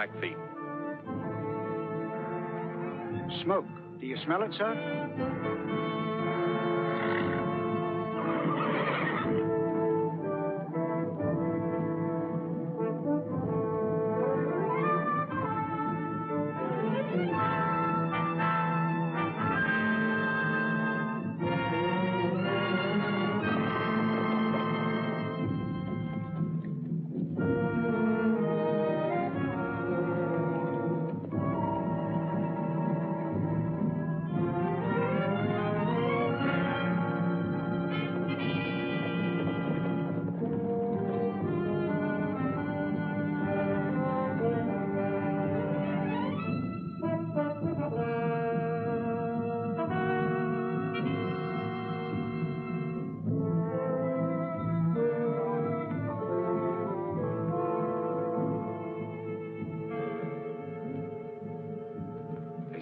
Blackfeet. Smoke. Do you smell it, sir?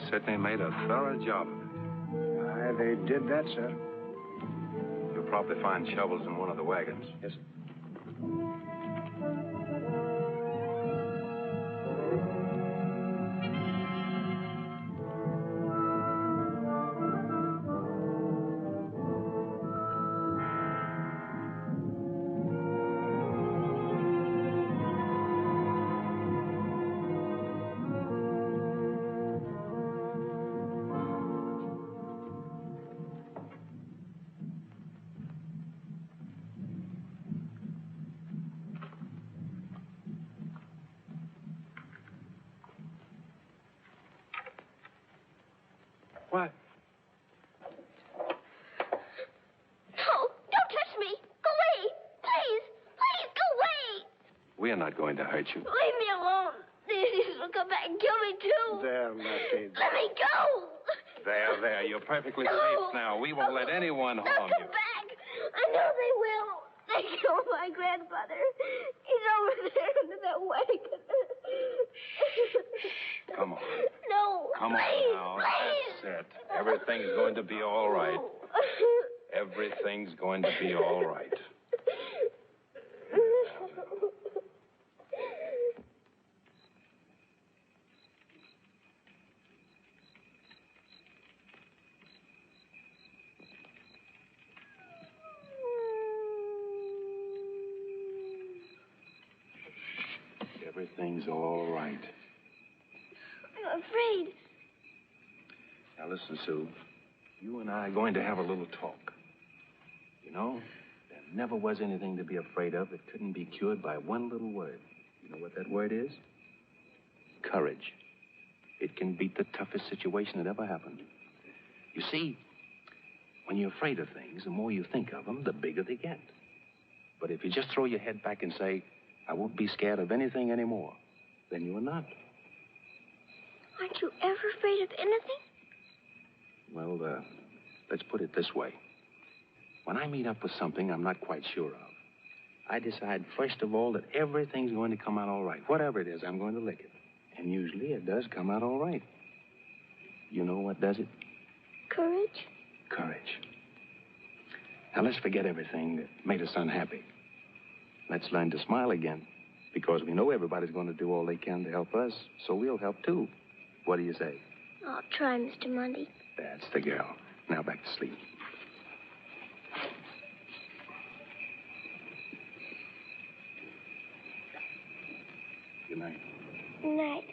Certainly made a thorough job of it. Aye, they did that, sir. You'll probably find shovels in one of the wagons. Yes, sir. What? No, don't touch me. Go away. Please. Please, go away. We are not going to hurt you. Leave me alone. These will come back and kill me, too. There, Matty. Let me go. There. You're perfectly safe now. We won't let anyone harm They'll you. come back. I know they will. They killed my grandfather. He's over there under that wagon. Come on. No. Come please, on now. Please. That's it. Everything's going to be all right. Everything's going to be all right. Everything's all right. I'm afraid. Now, listen, Sue. You and I are going to have a little talk. You know, there never was anything to be afraid of that couldn't be cured by one little word. You know what that word is? Courage. It can beat the toughest situation that ever happened. You see, when you're afraid of things, the more you think of them, the bigger they get. But if you just throw your head back and say, I won't be scared of anything anymore, then you are not. Aren't you ever afraid of anything? Well, let's put it this way. When I meet up with something I'm not quite sure of, I decide first of all that everything's going to come out all right. Whatever it is, I'm going to lick it. And usually it does come out all right. You know what does it? Courage? Courage. Now let's forget everything that made us unhappy. Let's learn to smile again, because we know everybody's going to do all they can to help us, so we'll help too. What do you say? I'll try, Mr. Monty. That's the girl. Now back to sleep. Good night. Good night.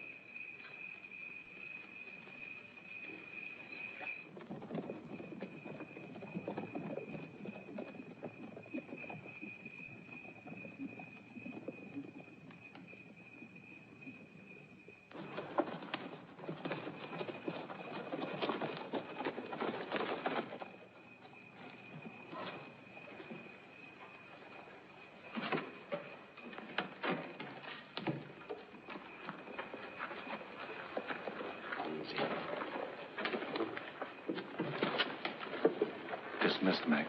Dismissed, Mac.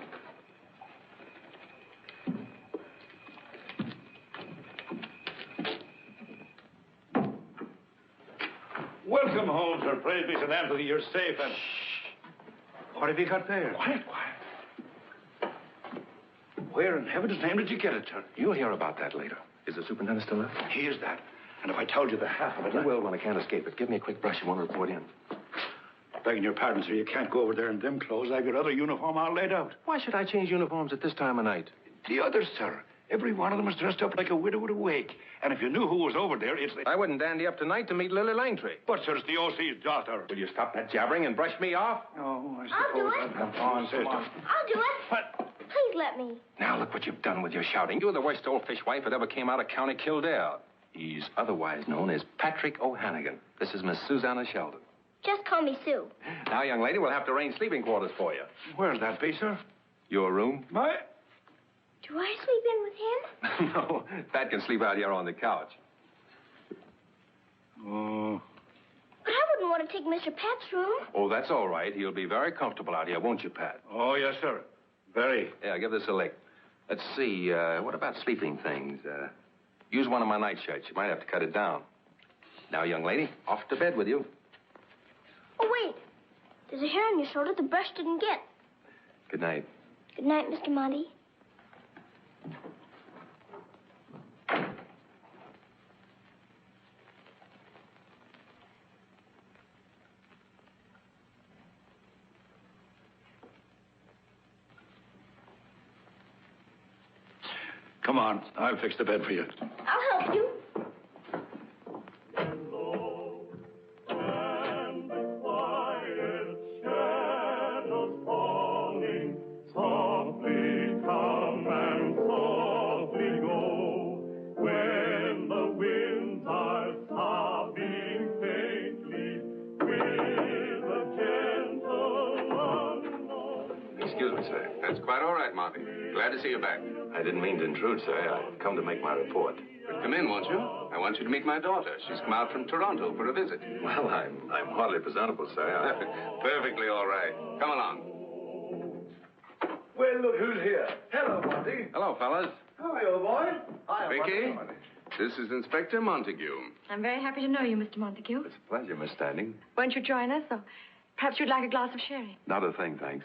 Welcome home, sir. Praise be to them that you're safe and... What have you got there? Quiet. Where in heaven's name did you get it, sir? You'll hear about that later. Is the superintendent still there? He is that. And if I told you the half of it... You will when I can't escape it. Give me a quick brush. You want to report in. Begging your pardon, sir, you can't go over there in them clothes. I've your other uniform all laid out. Why should I change uniforms at this time of night? The others, sir. Every one of them is dressed up like a widow at a wake. And if you knew who was over there, it's... I wouldn't dandy up tonight to meet Lily Langtry. But, sir, it's the O.C.'s daughter. Will you stop that jabbering and brush me off? Oh, I I'll do suppose... it. Come on, sister. I'll do it. What? Please let me. Now look what you've done with your shouting. You're the worst old fishwife that ever came out of County Kildare. He's otherwise known as Patrick O'Hannigan. This is Miss Susannah Sheldon. Just call me Sue. Now, young lady, we'll have to arrange sleeping quarters for you. Where's that be, sir? Your room? My... Do I sleep in with him? No, Pat can sleep out here on the couch. Oh... But I wouldn't want to take Mr. Pat's room. Oh, that's all right. He'll be very comfortable out here, won't you, Pat? Oh, yes, sir. Very. Yeah, give this a lick. Let's see, what about sleeping things? Use one of my nightshirts. You might have to cut it down. Now, young lady, off to bed with you. Oh, wait. There's a hair on your shoulder the brush didn't get. Good night. Good night, Mr. Monty. Come on, I'll fix the bed for you. I'll help you. Excuse me, sir. That's quite all right, Monty. Glad to see you back. I didn't mean to intrude, sir. I've come to make my report. But come in, won't you? I want you to meet my daughter. She's come out from Toronto for a visit. Well, I'm hardly presentable, sir. Perfectly all right. Come along. Well, look who's here. Hello, Monty. Hello, fellas. Hi, old boy. Hi, Vicky, this is Inspector Montague. I'm very happy to know you, Mr. Montague. It's a pleasure, Miss Standing. Won't you join us? Or perhaps you'd like a glass of sherry. Not a thing, thanks.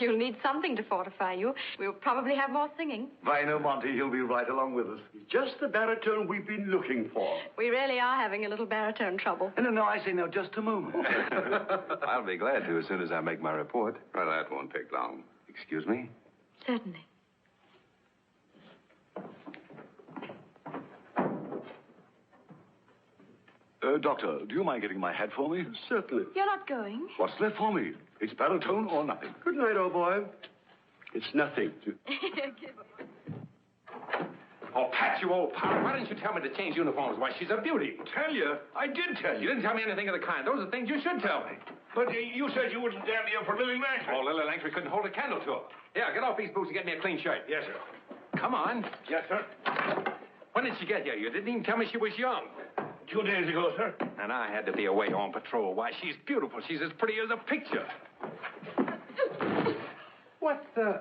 You'll need something to fortify you. We'll probably have more singing. I know, Monty. He'll be right along with us. Just the baritone we've been looking for. We really are having a little baritone trouble. No, I say no, just a moment. I'll be glad to as soon as I make my report. Well, that won't take long. Excuse me? Certainly. Doctor, do you mind getting my hat for me? Certainly. You're not going? What's left for me? It's baritone or nothing. Good night, old boy. It's nothing. Oh, Pat, you old pal. Why didn't you tell me to change uniforms? Why, she's a beauty. Tell you? I did tell You you. didn't tell me anything of the kind. Those are things you should tell me. But you said you wouldn't dandy up for Lily Langford. Oh, Lily Langtry couldn't hold a candle to her. Yeah, get off these boots and get me a clean shirt. Yes, sir. Come on. Yes, sir. When did she get here? You didn't even tell me she was young. 2 days ago, sir. And I had to be away on patrol. Why, she's beautiful. She's as pretty as a picture. What the...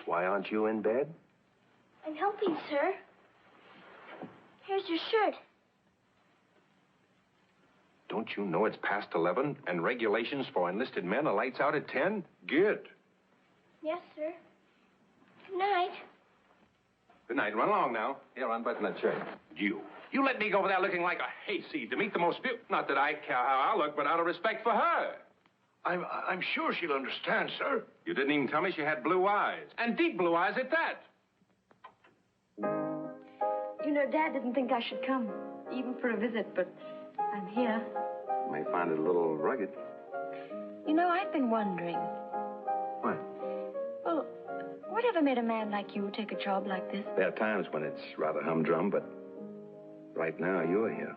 Why aren't you in bed? I'm helping, sir. Here's your shirt. Don't you know it's past 11 and regulations for enlisted men are lights out at 10? Get. Yes, sir. Good night. Good night. Run along now. Here, unbutton that shirt. You let me go over there looking like a hayseed to meet the most beautiful... Not that I care how I look, but out of respect for her. I'm sure she'll understand, sir. You didn't even tell me she had blue eyes. And deep blue eyes at that. You know, Dad didn't think I should come, even for a visit, but I'm here. You may find it a little rugged. You know, I've been wondering. What? Well, whatever made a man like you take a job like this? There are times when it's rather humdrum, but right now you're here.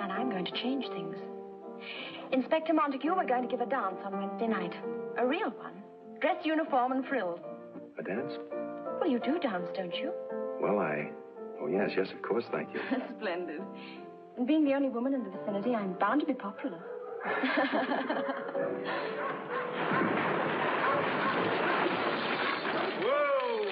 And I'm going to change things. Inspector Montague, we're going to give a dance on Wednesday night. A real one. Dress uniform and frills. A dance? Well, you do dance, don't you? Well, Oh, yes, of course, thank you. Splendid. And being the only woman in the vicinity, I'm bound to be popular. Whoa!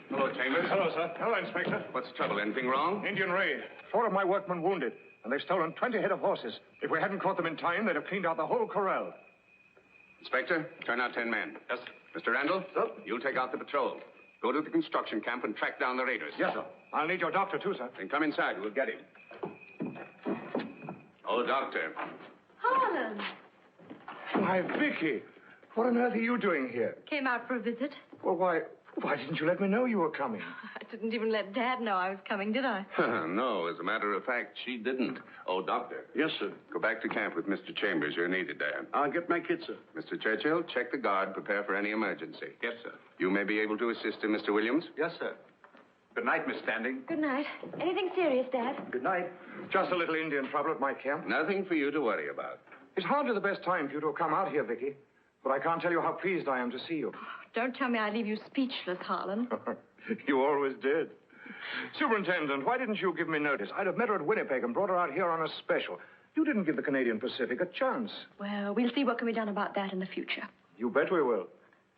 Hello, Chambers. Hello, sir. Hello, Inspector. What's the trouble? Anything wrong? Indian raid. 4 of my workmen wounded, and they've stolen 20 head of horses. If we hadn't caught them in time, they'd have cleaned out the whole corral. Inspector, turn out 10 men. Yes, Mr. Randolph? Sir? You'll take out the patrol. Go to the construction camp and track down the raiders. Yes, sir. I'll need your doctor, too, sir. Then come inside. We'll get him. Oh, Doctor. Harlan. Why, Vicky, what on earth are you doing here? Came out for a visit. Well, why didn't you let me know you were coming? I didn't even let Dad know I was coming, did I? No, as a matter of fact, she didn't. Oh, Doctor. Yes, sir. Go back to camp with Mr. Chambers. You're needed there. I'll get my kit, sir. Mr. Churchill, check the guard. Prepare for any emergency. Yes, sir. You may be able to assist him, Mr. Williams. Yes, sir. Good night, Miss Standing. Good night. Anything serious, Dad? Good night. Just a little Indian trouble at my camp. Nothing for you to worry about. It's hardly the best time for you to have come out here, Vicky. But I can't tell you how pleased I am to see you. Don't tell me I leave you speechless, Harlan. You always did. Superintendent, why didn't you give me notice? I'd have met her at Winnipeg and brought her out here on a special. You didn't give the Canadian Pacific a chance. Well, we'll see what can be done about that in the future. You bet we will.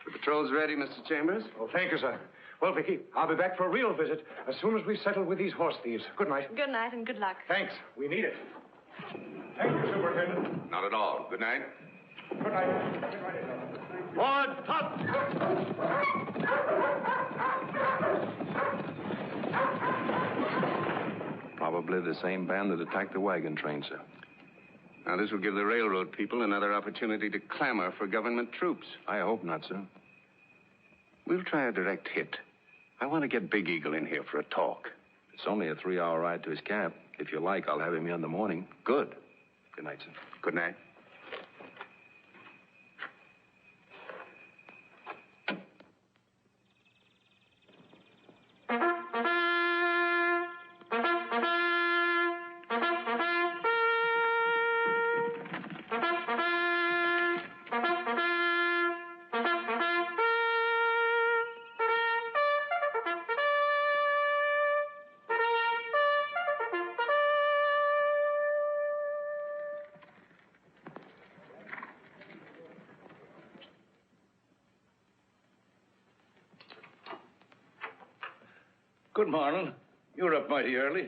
The patrol's ready, Mr. Chambers. Oh, thank you, sir. Well, Vicky, I'll be back for a real visit as soon as we settle with these horse thieves. Good night. Good night and good luck. Thanks. We need it. Thank you, Superintendent. Not at all. Good night. Good night. Forward, top! Probably the same band that attacked the wagon train, sir. Now, this will give the railroad people another opportunity to clamor for government troops. I hope not, sir. We'll try a direct hit. I want to get Big Eagle in here for a talk. It's only a 3-hour ride to his camp. If you like, I'll have him here in the morning. Good. Good night, sir. Good night. Good morning. You're up mighty early.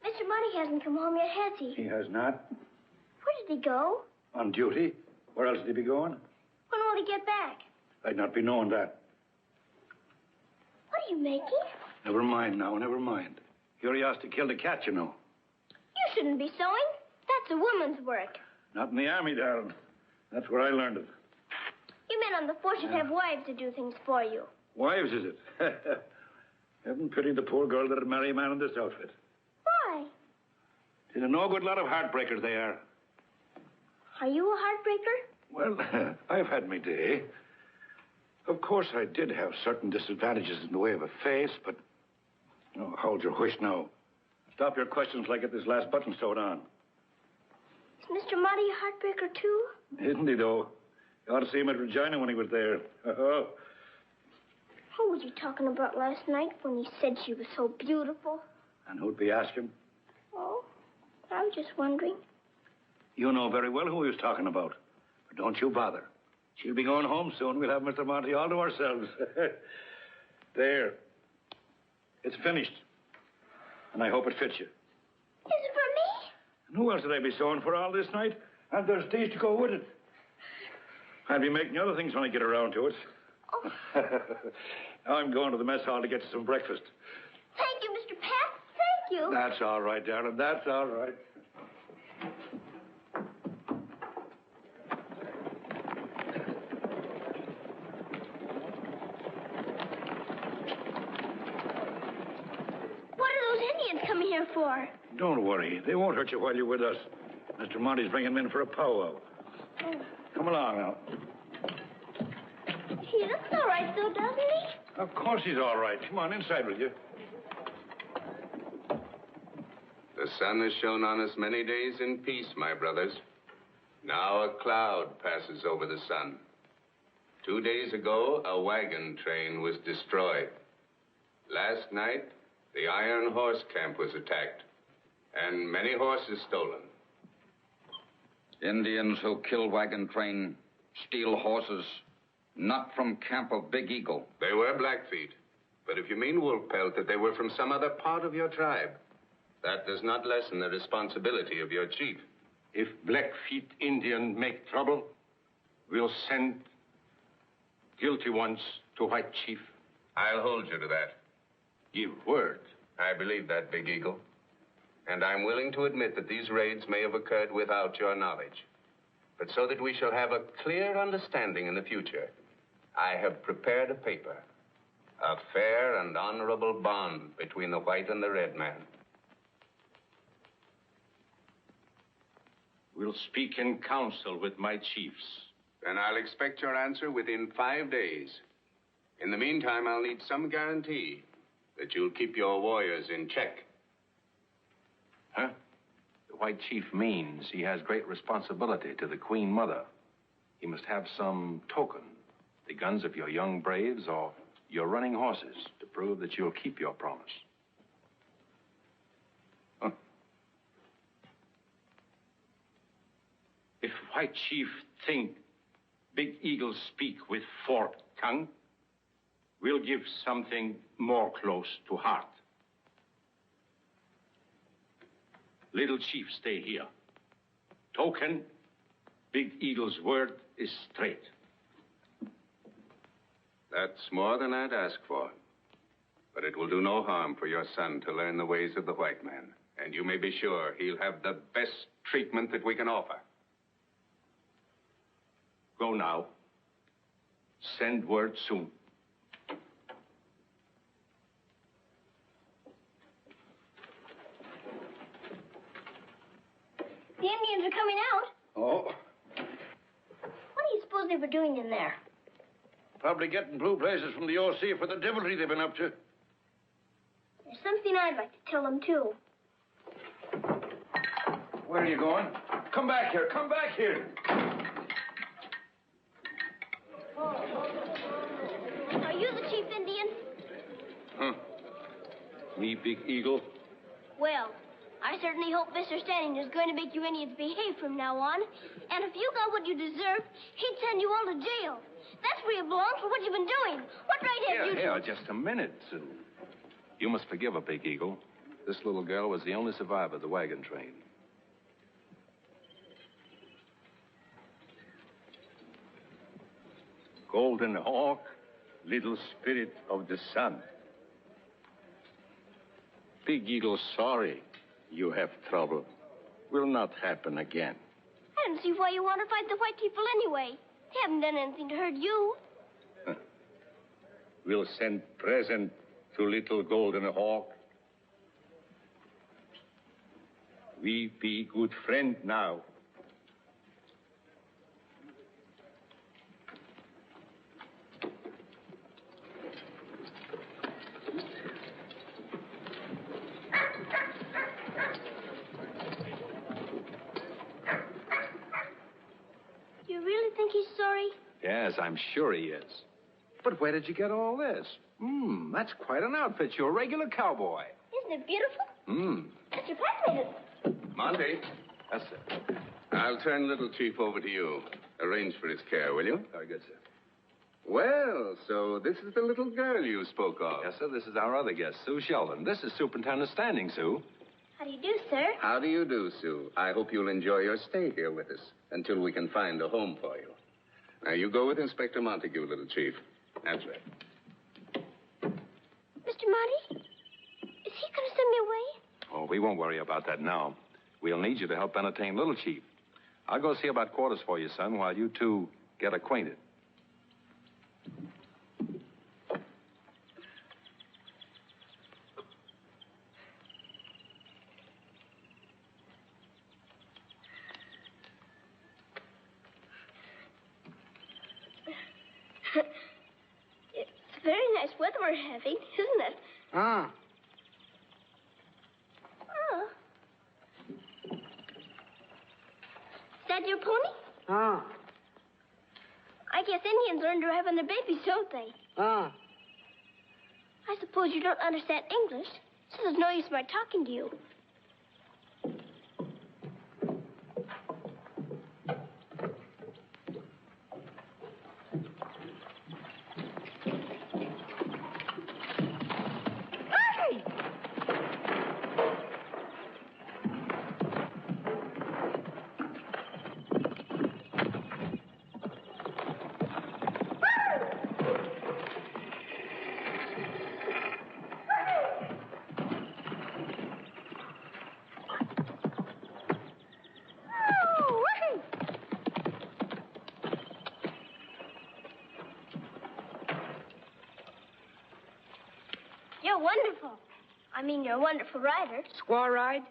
Mr. Money hasn't come home yet, has he? He has not. Where did he go? On duty. Where else did he be going? When will he get back? I'd not be knowing that. What are you making? Never mind now, never mind. Curiosity killed a cat, you know. You shouldn't be sewing. That's a woman's work. Not in the army, darling. That's where I learned it. You men on the force should have wives to do things for you. Wives, is it? Heaven pity the poor girl that'd marry a man in this outfit. Why? She's a no-good lot of heartbreakers, they are. Are you a heartbreaker? Well, I've had my day. Of course, I did have certain disadvantages in the way of a face, but... Oh, hold your whish now. Stop your questions like I get this last button sewed on. Is Mr. Monty a heartbreaker, too? Isn't he, though? You ought to see him at Regina when he was there. Oh. Who was you talking about last night when he said she was so beautiful? And who'd be asking? Oh, I was just wondering. You know very well who he was talking about. But don't you bother. She'll be going home soon. We'll have Mr. Monty all to ourselves. There. It's finished. And I hope it fits you. Is it for me? And who else did I be sewing for all this night? And there's these to go with it. I'll be making other things when I get around to it. Oh. Now I'm going to the mess hall to get you some breakfast. Thank you, Mr. Pat. Thank you. That's all right, darling. That's all right. What are those Indians coming here for? Don't worry. They won't hurt you while you're with us. Mr. Monty's bringing them in for a powwow. Oh. Come along now. He looks all right, though, doesn't he? Of course he's all right. Come on, inside with you. The sun has shone on us many days in peace, my brothers. Now a cloud passes over the sun. 2 days ago, a wagon train was destroyed. Last night, the Iron Horse Camp was attacked, and many horses stolen. Indians who kill wagon train, steal horses, not from camp of Big Eagle. They were Blackfeet, but if you mean Wolfpelt, that they were from some other part of your tribe, that does not lessen the responsibility of your chief. If Blackfeet Indian make trouble, we'll send guilty ones to White Chief? I'll hold you to that. Give word. I believe that, Big Eagle. And I'm willing to admit that these raids may have occurred without your knowledge. But so that we shall have a clear understanding in the future, I have prepared a paper. A fair and honorable bond between the white and the red man. We'll speak in council with my chiefs. Then I'll expect your answer within 5 days. In the meantime, I'll need some guarantee that you'll keep your warriors in check. Huh? The White Chief means he has great responsibility to the Queen Mother. He must have some token, the guns of your young braves or your running horses, to prove that you'll keep your promise. Huh. If White Chief think Big Eagle speak with forked tongue, we'll give something more close to heart. Little Chief, stay here. Token, Big Eagle's word is straight. That's more than I'd ask for. But it will do no harm for your son to learn the ways of the white man. And you may be sure he'll have the best treatment that we can offer. Go now. Send word soon. The Indians are coming out. Oh, What do you suppose they were doing in there? probably getting blue blazes from the OC for the devilry they've been up to. There's something I'd like to tell them, too. Where are you going? Come back here. Come back here. Are you the chief Indian? Huh. Me, Big Eagle? Well, I certainly hope Mr. Standing is going to make you Indians behave from now on. And if you got what you deserved, he'd send you all to jail. That's where you belong for what you've been doing. What right have you... Here, just a minute, Sue. You must forgive her, Big Eagle. This little girl was the only survivor of the wagon train. Golden Hawk, little spirit of the sun. Big Eagle, sorry you have trouble. Will not happen again. I don't see why you want to fight the white people anyway. They haven't done anything to hurt you. We'll send present to little Golden Hawk. We be good friend now. You really think he's sorry? Yes, I'm sure he is. But where did you get all this? That's quite an outfit. You're a regular cowboy. Isn't it beautiful? Mr. Pat made it. Monty, That's it. I'll turn Little Chief over to you. Arrange for his care, will you? Very good, sir. Well, so this is the little girl you spoke of. Yes, sir. This is our other guest, Sue Sheldon. This is Superintendent Standing, Sue. How do you do, sir? How do you do, Sue? I hope you'll enjoy your stay here with us until we can find a home for you. Now, you go with Inspector Montague, Little Chief. That's right. Mr. Monty, is he going to send me away? Oh, we won't worry about that now. We'll need you to help entertain Little Chief. I'll go see about quarters for you, son, while you two get acquainted. It's very nice weather we're having, isn't it? Ah. Oh. Is that your pony? Ah. I guess Indians learn to ride on their babies, don't they? Ah. I suppose you don't understand English, so there's no use in my talking to you. I mean, you're a wonderful rider. Squaw ride?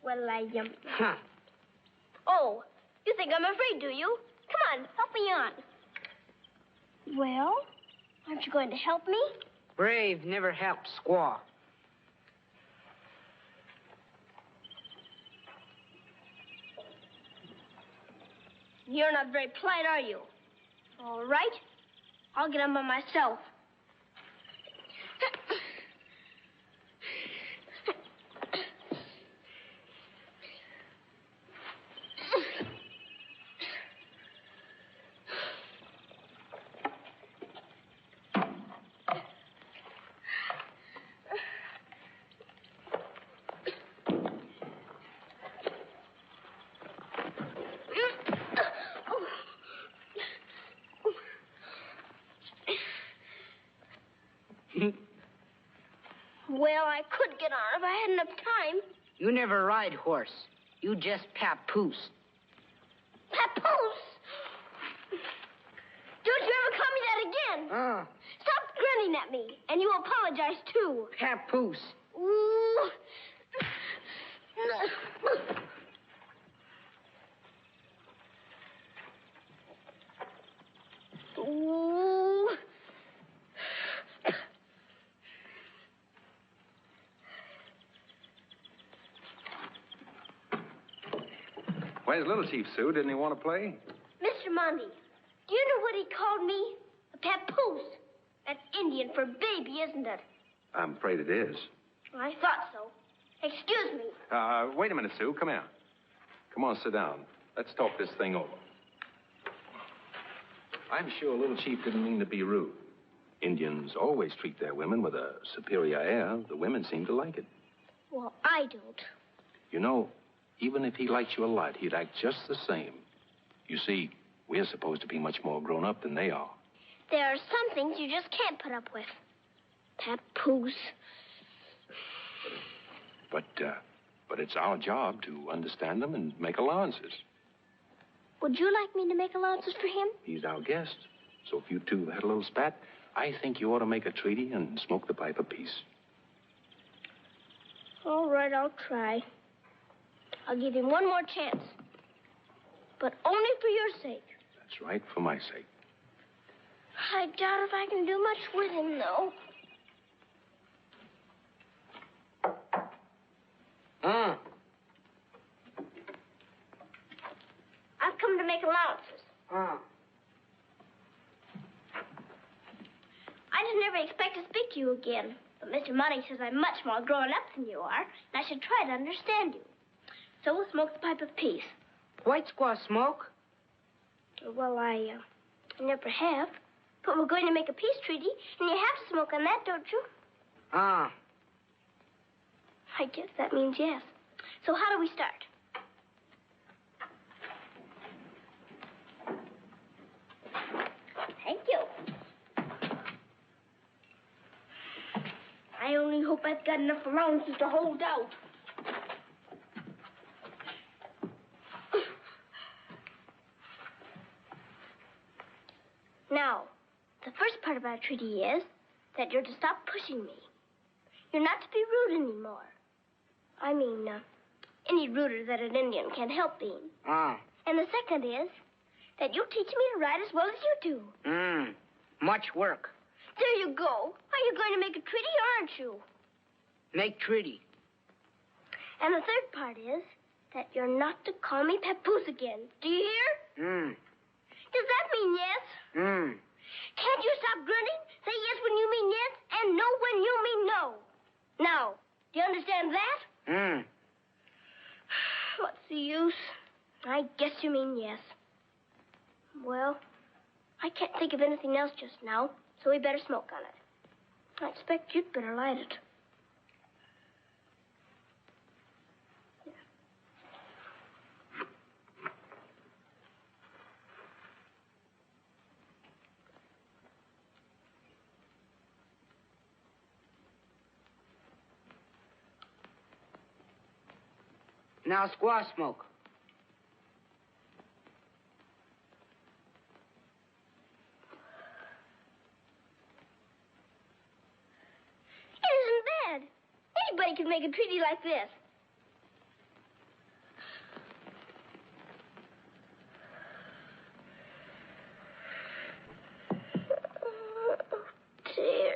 Well, Huh. Oh, you think I'm afraid, do you? Come on, help me on. Well, aren't you going to help me? Brave never helps squaw. You're not very polite, are you? All right. I'll get on by myself. Well, I could get on if I had enough time. You never ride horse. You just papoose. Papoose! Don't you ever call me that again. Stop grinning at me, and you apologize, too. Papoose. Ooh. Ooh. Where's Little Chief, Sue? Didn't he want to play? Mr. Monty, do you know what he called me? A papoose. That's Indian for baby, isn't it? I'm afraid it is. I thought so. Excuse me. Wait a minute, Sue. Come here. Come on, sit down. Let's talk this thing over. I'm sure Little Chief didn't mean to be rude. Indians always treat their women with a superior air. The women seem to like it. Well, I don't. You know, even if he liked you a lot, he'd act just the same. You see, we're supposed to be much more grown up than they are. There are some things you just can't put up with. Papoose. But it's our job to understand them and make allowances. Would you like me to make allowances for him? He's our guest. So if you two have had a little spat, I think you ought to make a treaty and smoke the pipe of peace. All right, I'll try. I'll give him one more chance. But only for your sake. That's right, for my sake. I doubt if I can do much with him, though. I've come to make allowances. I didn't ever expect to speak to you again. But Mr. Monty says I'm much more grown up than you are, and I should try to understand you. So we'll smoke the pipe of peace. White squaw smoke? Well, I never have. But we're going to make a peace treaty, and you have to smoke on that, don't you? I guess that means yes. So how do we start? Thank you. I only hope I've got enough allowances to hold out. Now, the first part of our treaty is that you're to stop pushing me. You're not to be rude anymore. I mean, any ruder than an Indian can't help being. And the second is that you teach me to ride as well as you do. Much work. There you go. Are you going to make a treaty or aren't you? Make treaty. And the third part is that you're not to call me papoose again. Do you hear? Does that mean yes? Can't you stop grinning? Say yes when you mean yes and no when you mean no. Now, do you understand that? What's the use? I guess you mean yes. Well, I can't think of anything else just now, so we better smoke on it. I expect you'd better light it. Now squaw smoke. It isn't bad. Anybody make a treaty like this. Dear.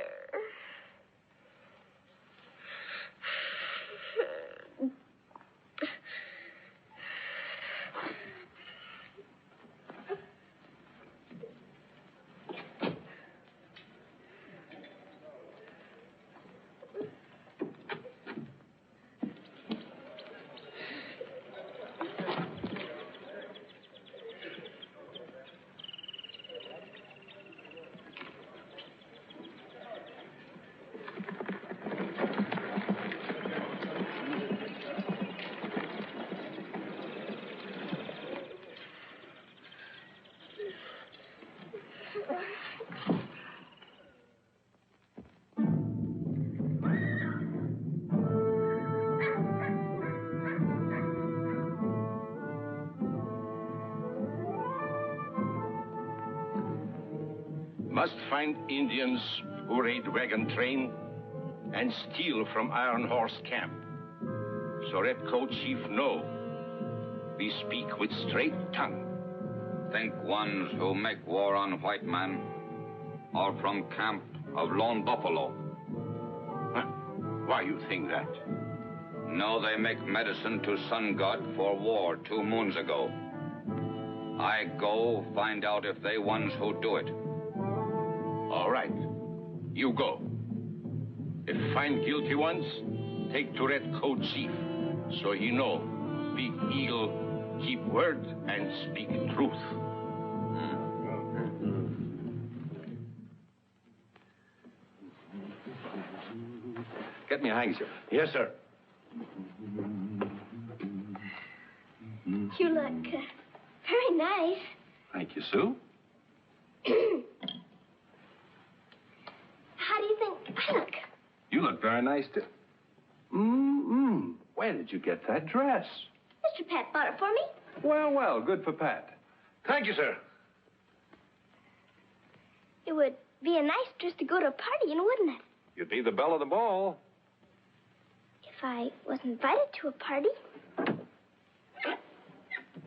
Must find Indians who raid wagon train and steal from Iron Horse camp. So Redcoat Chief know we speak with straight tongue. Think ones who make war on white man are from camp of Lone Buffalo. Huh. Why you think that? No, they make medicine to Sun God for war 2 moons ago. I go find out if they ones who do it. All right. You go. If find guilty ones, take to Redcoat Chief, so he know Big Eagle keep word and speak truth. Get me a handkerchief. Yes, sir. You look very nice. Thank you, Sue. How do you think I look? You look very nice, too. Where did you get that dress? Mr. Pat bought it for me. Well, well, good for Pat. Thank you, sir. It would be a nice dress to go to a party in, wouldn't it? You'd be the belle of the ball. If I was invited to a party.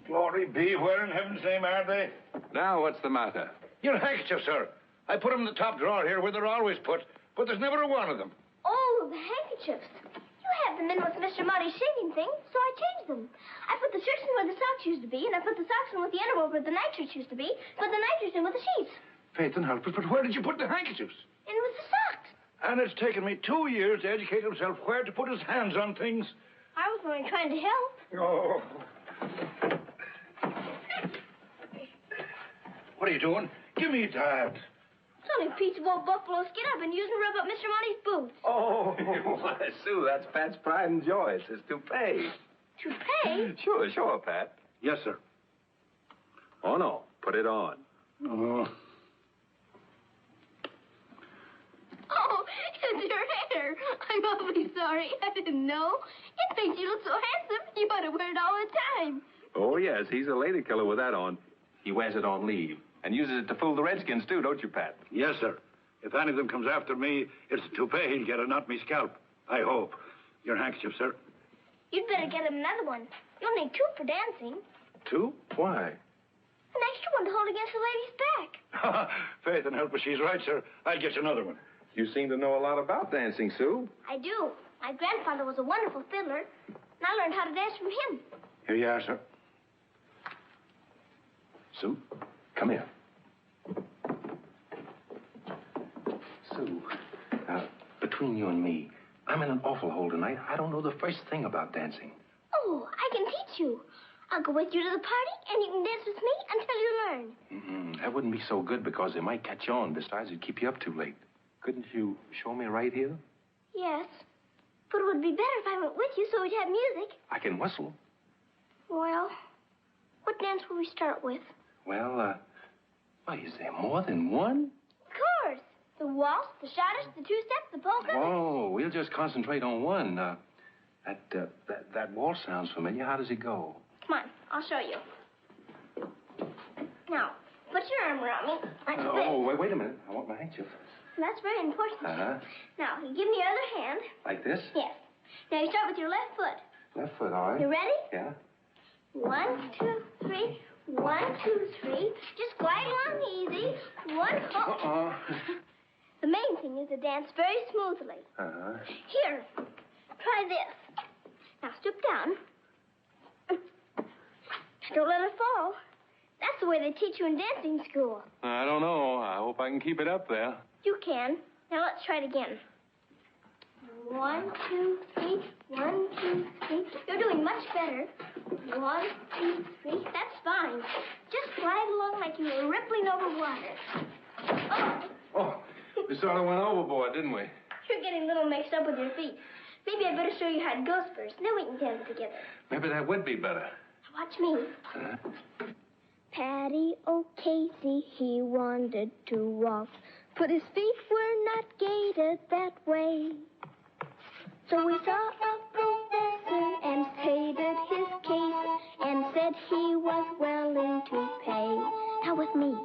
Glory be, where in heaven's name are they? Now, what's the matter? Your handkerchief, sir. I put them in the top drawer here where they're always put, but there's never a one of them. Oh, the handkerchiefs. You have them in with Mr. Mounties' shaving thing, so I changed them. I put the shirts in where the socks used to be, and I put the socks in with the underwear where the nightshirts used to be, put the nightshirts in with the sheets. Faith and help us, but where did you put the handkerchiefs? In with the socks. And it's taken me 2 years to educate himself where to put his hands on things. I was only trying to help. Oh. What are you doing? Give me that. It's only a piece of old buffalo skin I've been using to rub up Mr. Mounties' boots. Oh. Why, Sue, that's Pat's pride and joy. It's his toupee. Toupee? Sure, Pat. Yes, sir. Oh, no. Put it on. Oh. Oh, it's your hair. I'm awfully sorry. I didn't know. It makes you look so handsome. You ought to wear it all the time. Oh, yes. He's a lady killer with that on. He wears it on leave. And uses it to fool the Redskins, too, don't you, Pat? Yes, sir. If any of them comes after me, it's the toupee he'll get and not me scalp. I hope. Your handkerchief, sir. You'd better get him another one. You'll need 2 for dancing. 2? Why? An extra one to hold against the lady's back. Faith and help us, she's right, sir. I'll get you another one. You seem to know a lot about dancing, Sue. I do. My grandfather was a wonderful fiddler, and I learned how to dance from him. Here you are, sir. Sue, come here. Sue, between you and me, I'm in an awful hole tonight. I don't know the first thing about dancing. Oh, I can teach you. I'll go with you to the party, and you can dance with me until you learn. That wouldn't be so good because they might catch on. Besides, it'd keep you up too late. Couldn't you show me right here? Yes, but it would be better if I went with you so we'd have music. I can whistle. Well, what dance will we start with? Well, is there more than one? Of course. The waltz, the schottische, the two-step, the polka. Oh, we'll just concentrate on one. That waltz sounds familiar. How does it go? Come on, I'll show you. Now, put your arm around me like this. Oh, wait a minute. I want my handkerchief. That's very important. Uh-huh. Now, you give me your other hand. Like this? Yes. Now you start with your left foot. Left foot, all right. You ready? Yeah. 1, 2, 3. 1, 2, 3. Just glide along easy. 1, oh. The main thing is to dance very smoothly. Uh-huh. Here, try this. Now stoop down. Don't let it fall. That's the way they teach you in dancing school. I don't know. I hope I can keep it up there. You can. Now let's try it again. 1, 2, 3. 1, 2, 3. You're doing much better. 1, 2, 3. That's fine. Just glide along like you were rippling over water. Oh, we sort of went overboard, didn't we? You're getting a little mixed up with your feet. Maybe I'd better show you how it goes first. Then we can dance together. Maybe that would be better. Watch me. Patty O'Casey, he wanted to walk, but his feet were not gated that way. So we saw a professor and stated his case and said he was willing to pay. Now with me.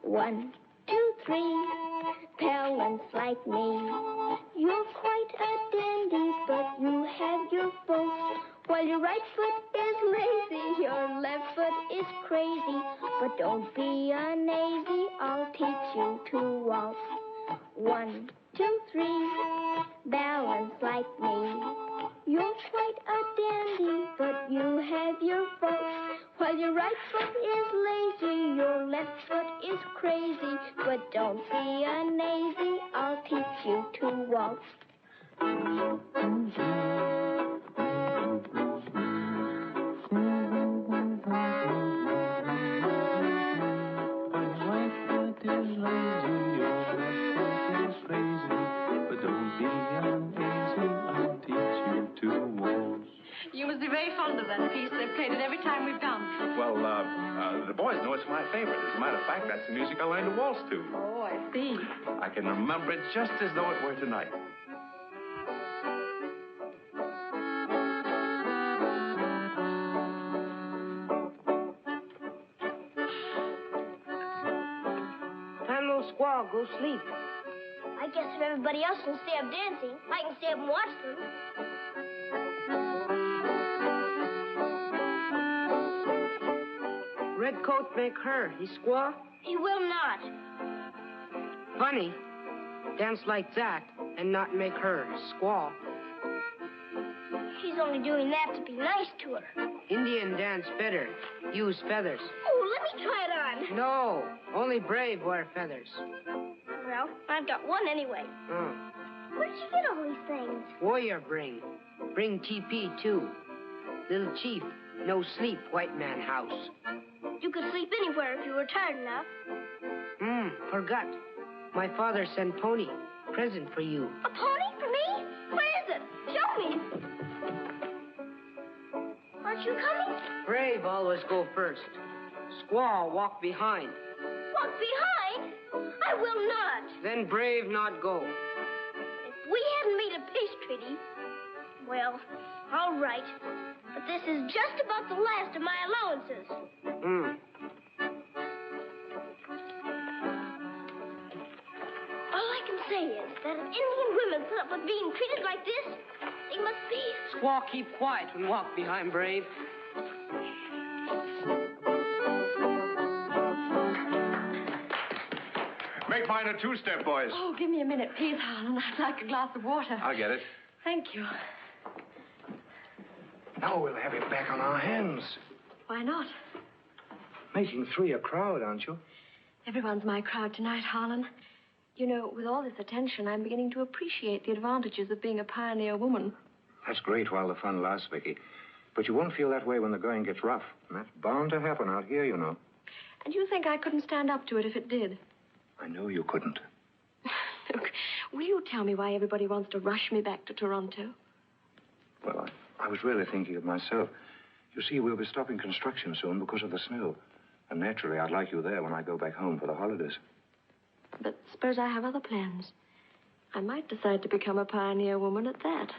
1, 2, 3. Balance like me. You're quite a dandy, but you have your faults. While your right foot is lazy, your left foot is crazy. But don't be uneasy, I'll teach you to walk. 1, 2, 3, balance like me. You're quite a dandy, but you have your faults. While your right foot is lazy, your left foot is crazy. But don't be uneasy, I'll teach you to walk. You must be very fond of that piece. They've played it every time we've come. Well, the boys know it's my favorite. As a matter of fact, that's the music I learned to waltz to. Oh, I see. I can remember it just as though it were tonight. Time, little squaw, go sleep. I guess if everybody else can stay up dancing, I can stay up and watch them. Red coat make her, he squaw. He will not. Funny. Dance like that and not make her squaw. She's only doing that to be nice to her. Indian dance better. Use feathers. Oh, let me try it on. No, only brave wear feathers. Well, I've got one anyway. Where'd you get all these things? Warrior bring. Bring TP too. Little chief, no sleep, white man house. You could sleep anywhere if you were tired enough. Forgot. My father sent pony. Present for you. A pony for me? Where is it? Show me. Aren't you coming? Brave always go first. Squaw walk behind. Walk behind? I will not. Then brave not go. If we hadn't made a peace treaty, well, all right. But this is just about the last of my allowances. All I can say is that if Indian women put up with being treated like this, they must be... Squaw keep quiet and walk behind brave. Make mine a two-step, boys. Oh, give me a minute, please, Harlan. I'd like a glass of water. I'll get it. Thank you. Now we'll have him back on our hands. Why not? Making 3 a crowd, aren't you? Everyone's my crowd tonight, Harlan. You know, with all this attention, I'm beginning to appreciate the advantages of being a pioneer woman. That's great while the fun lasts, Vicky. But you won't feel that way when the going gets rough. And that's bound to happen out here, you know. And you think I couldn't stand up to it if it did? I know you couldn't. Look, will you tell me why everybody wants to rush me back to Toronto? Well, I was really thinking of myself. You see, we'll be stopping construction soon because of the snow. And naturally, I'd like you there when I go back home for the holidays. But suppose I have other plans. I might decide to become a pioneer woman at that.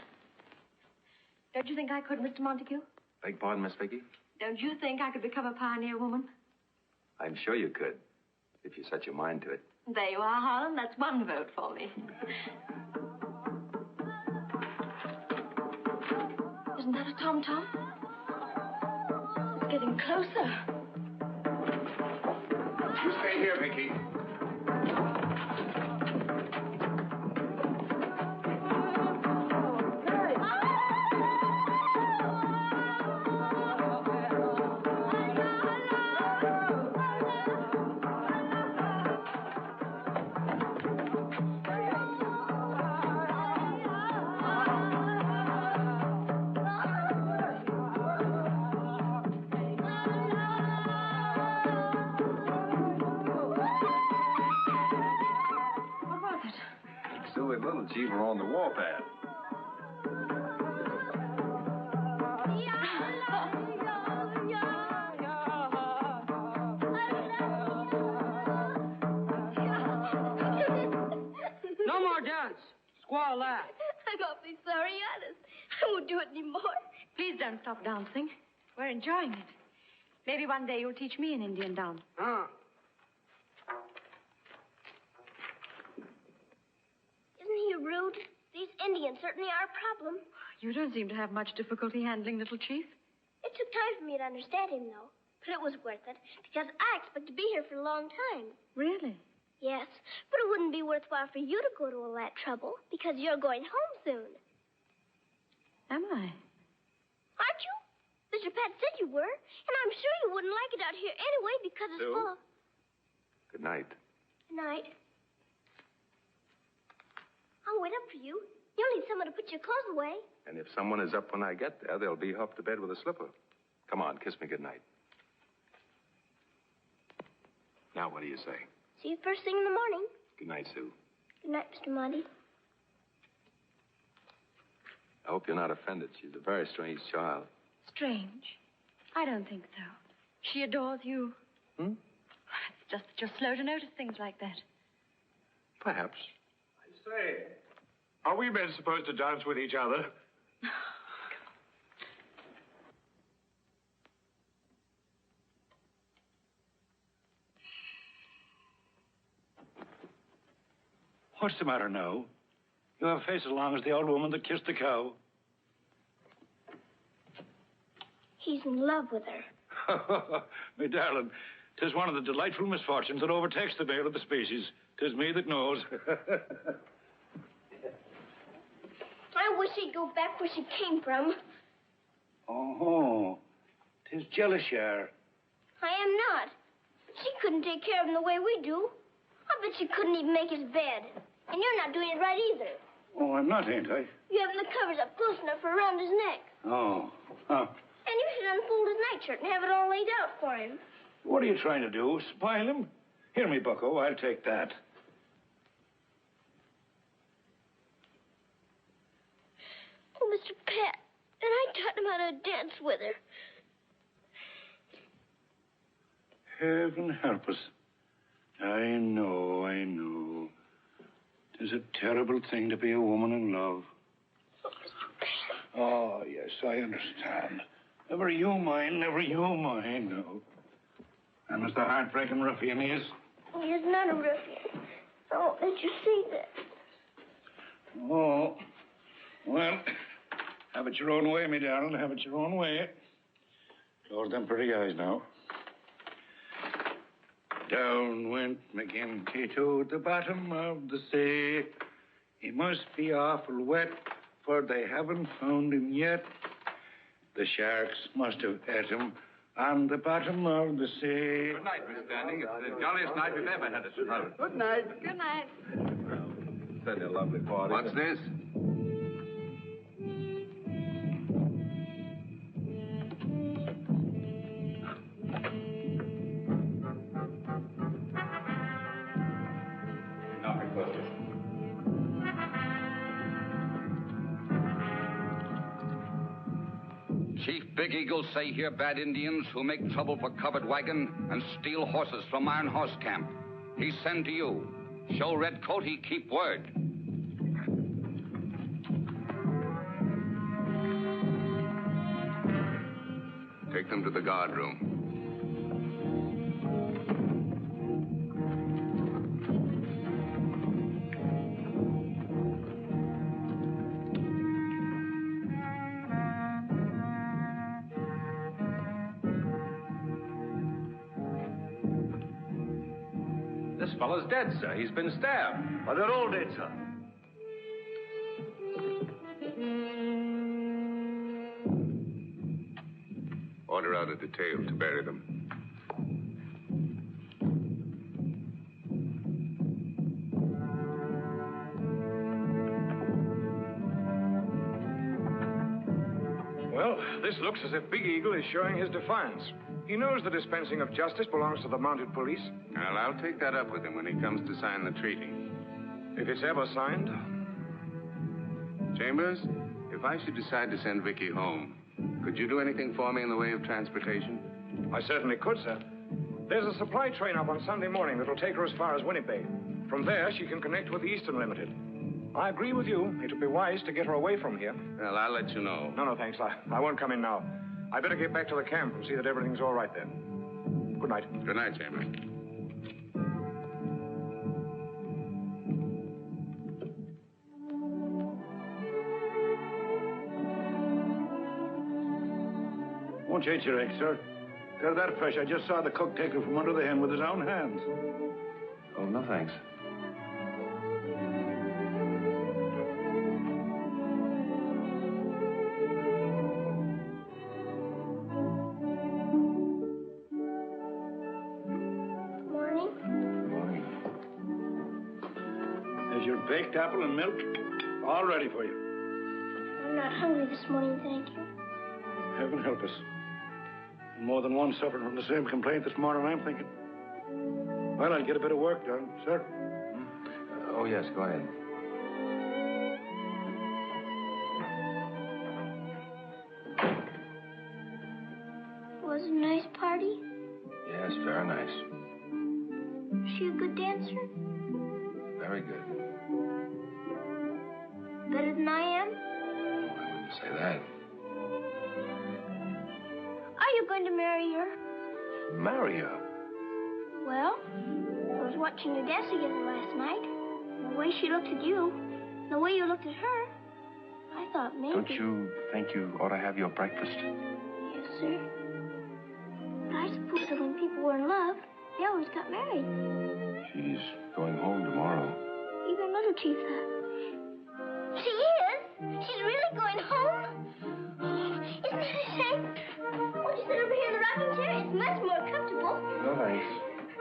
Don't you think I could, Mr. Montague? Beg pardon, Miss Vicky? Don't you think I could become a pioneer woman? I'm sure you could, if you set your mind to it. There you are, Harlan. That's one vote for me. Isn't that a tom-tom? It's getting closer. You stay here, Vicky. Little Chief are on the warpath. No more dance. Squaw laugh. I'm awfully sorry, honest. I won't do it anymore. Please don't stop dancing. We're enjoying it. Maybe one day you'll teach me an Indian dance. Huh. Isn't he rude? These Indians certainly are a problem. You don't seem to have much difficulty handling Little Chief. It took time for me to understand him, though. But it was worth it, because I expect to be here for a long time. Really? Yes, but it wouldn't be worthwhile for you to go to all that trouble, because you're going home soon. Am I? Aren't you? Mr. Pat said you were, and I'm sure you wouldn't like it out here anyway, because it's Sue? full of... Good night. Good night. I'll wait up for you. You'll need someone to put your clothes away. And if someone is up when I get there, they'll be off to bed with a slipper. Come on, kiss me good night. Now, what do you say? See you first thing in the morning. Good night, Sue. Good night, Mr. Monty. I hope you're not offended. She's a very strange child. Strange? I don't think so. She adores you. Hmm? It's just that you're slow to notice things like that. Perhaps. Say, are we men supposed to dance with each other? What's the matter now? You have a face as long as the old woman that kissed the cow. He's in love with her. Me darling, 'tis one of the delightful misfortunes that overtakes the male of the species. 'Tis me that knows. I wish he'd go back where she came from. Oh, 'tis jealous, Yer. I am not. She couldn't take care of him the way we do. I bet she couldn't even make his bed. And you're not doing it right either. Oh, I'm not, ain't I? You haven't the covers up close enough around his neck. Oh. Huh. And you should unfold his nightshirt and have it all laid out for him. What are you trying to do? Spoil him? Here, me bucko, I'll take that. Oh, Mr. Pat, and I taught him how to dance with her. Heaven help us. I know, I know. 'Tis a terrible thing to be a woman in love. Oh, yes, I understand. Never you mind, never you mind, no. And Mr. Heartbreaking Ruffian he is. He's not a ruffian. I won't let you see that. Oh, well, have it your own way, me darling, have it your own way. Close them pretty eyes now. Down went McGinty to the bottom of the sea. He must be awful wet, for they haven't found him yet. The sharks must have ate him on the bottom of the sea. Good night, Miss Standing. It's the jolliest night we've ever had at Susannah. Good night. Good night. Such a lovely party. What's this? Chief Big Eagle say here bad Indians who make trouble for covered wagon and steal horses from Iron Horse Camp. He send to you. Show Red Coat he keep word. Take them to the guard room. This fellow's dead, sir. He's been stabbed. Well, they're all dead, sir. Order out a detail to bury them. Well, this looks as if Big Eagle is showing his defiance. He knows the dispensing of justice belongs to the mounted police. Well, I'll take that up with him when he comes to sign the treaty. If it's ever signed. Chambers, if I should decide to send Vicky home, could you do anything for me in the way of transportation? I certainly could, sir. There's a supply train up on Sunday morning that'll take her as far as Winnipeg. From there, she can connect with the Eastern Limited. I agree with you. It'll be wise to get her away from here. Well, I'll let you know. No, thanks. I won't come in now. I better get back to the camp and see that everything's all right there. Good night. Good night, Chambers. Won't change your eggs, sir. They're that fresh. I just saw the cook take her from under the hen with his own hands. Oh, no, thanks. Baked apple and milk, all ready for you. I'm not hungry this morning, thank you. Heaven help us. More than one suffered from the same complaint this morning, I'm thinking. Well, I'll get a bit of work done, sir. Oh, yes, go ahead. Was it a nice party? Yes, very nice. Was she a good dancer? Very good. Better than I am? Oh, I wouldn't say that. Are you going to marry her? Marry her? Well, I was watching you dance together last night. The way she looked at you, the way you looked at her, I thought maybe... Don't you think you ought to have your breakfast? Yes, sir. But I suppose that when people were in love, they always got married. She's going home tomorrow. Even little Chief thought. She is? She's really going home? Oh, isn't it a shame? Won't you sit over here in the rocking chair? It's much more comfortable. No, thanks.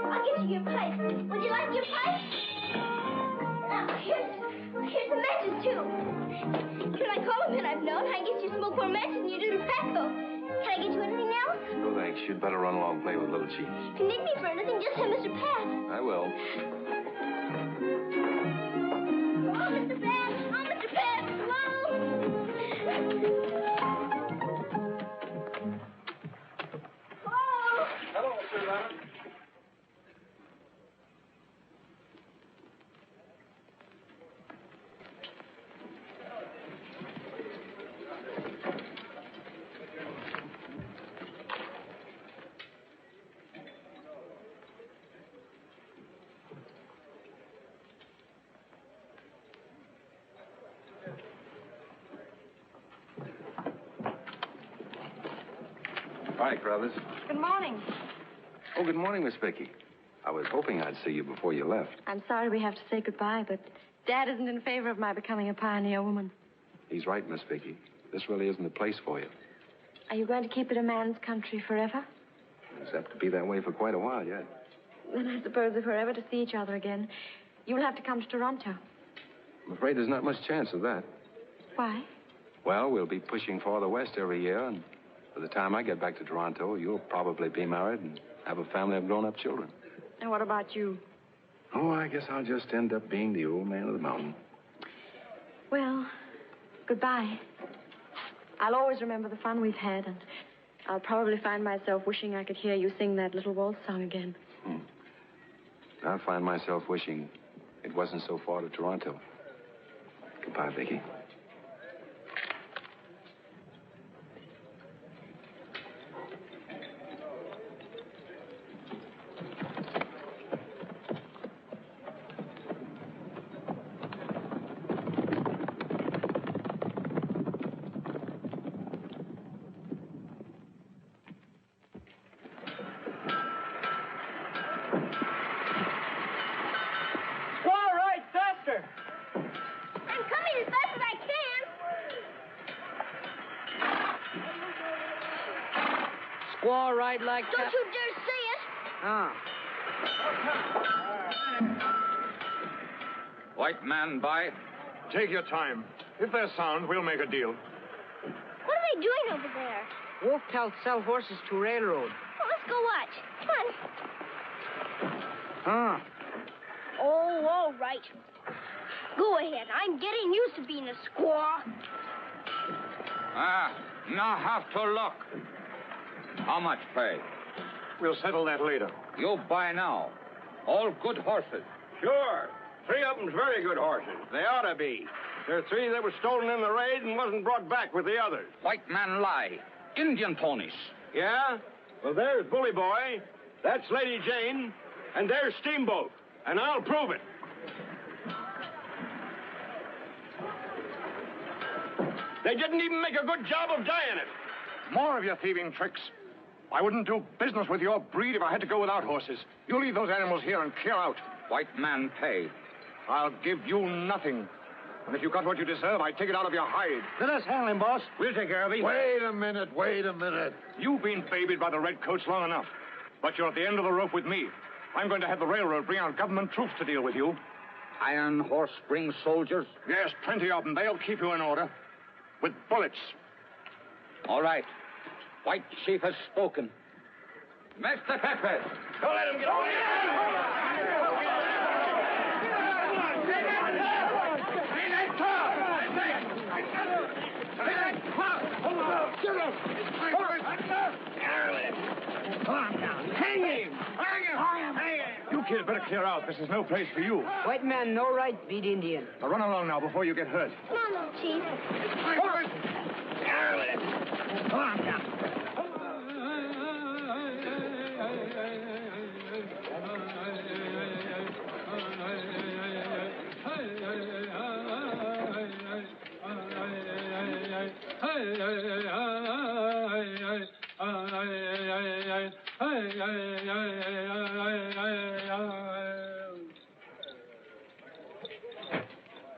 I'll get you your pipe. Would you like your pipe? Now, here's the matches, too. You're like all the men I've known. I guess you smoke more matches than you do tobacco. Can I get you anything else? No, thanks. You'd better run along and play with little Chief. If you need me for anything, just send Mr. Pat. I will. Oh, Mr. Pat. Oh, Mr. Pat. Hello. Hello, Susannah. Hi, brothers. Good morning. Oh, good morning, Miss Vicky. I was hoping I'd see you before you left. I'm sorry we have to say goodbye, but Dad isn't in favor of my becoming a pioneer woman. He's right, Miss Vicky. This really isn't the place for you. Are you going to keep it a man's country forever? It's apt to be that way for quite a while yet. Then I suppose if we're ever to see each other again, you'll have to come to Toronto. I'm afraid there's not much chance of that. Why? Well, we'll be pushing farther west every year, and by the time I get back to Toronto, you'll probably be married and have a family of grown-up children. And what about you? Oh, I guess I'll just end up being the old man of the mountain. Well, goodbye. I'll always remember the fun we've had, and I'll probably find myself wishing I could hear you sing that little waltz song again. I'll find myself wishing it wasn't so far to Toronto. Goodbye, Vicky. squaw ride like that? Don't you dare say it! Ah. White man by. Take your time. If they're sound, we'll make a deal. What are they doing over there? Wolf pelts sell horses to railroad. Well, let's go watch. Come on. Ah. Oh, all right. Go ahead. I'm getting used to being a squaw. Now have to look. How much pay? We'll settle that later. You buy now. All good horses. Sure. 3 of them's very good horses. They ought to be. There are 3 that were stolen in the raid and wasn't brought back with the others. White man lie. Indian ponies. Yeah? Well, there's Bully Boy. That's Lady Jane. And there's Steamboat. And I'll prove it. They didn't even make a good job of dyeing it. More of your thieving tricks. I wouldn't do business with your breed if I had to go without horses. You leave those animals here and clear out. White man pay. I'll give you nothing. And if you got what you deserve, I take it out of your hide. Let us handle him, boss. We'll take care of him. Wait a minute. You've been babied by the redcoats long enough. But you're at the end of the rope with me. I'm going to have the railroad bring out government troops to deal with you. Iron horse brings soldiers? Yes, plenty of them. They'll keep you in order. With bullets. All right. White chief has spoken. Mr. Pepe. Don't let him get away. Hang him! You kids better clear out. This is no place for you. White man, no right, beat Indian. Now run along now before you get hurt. No, Chief.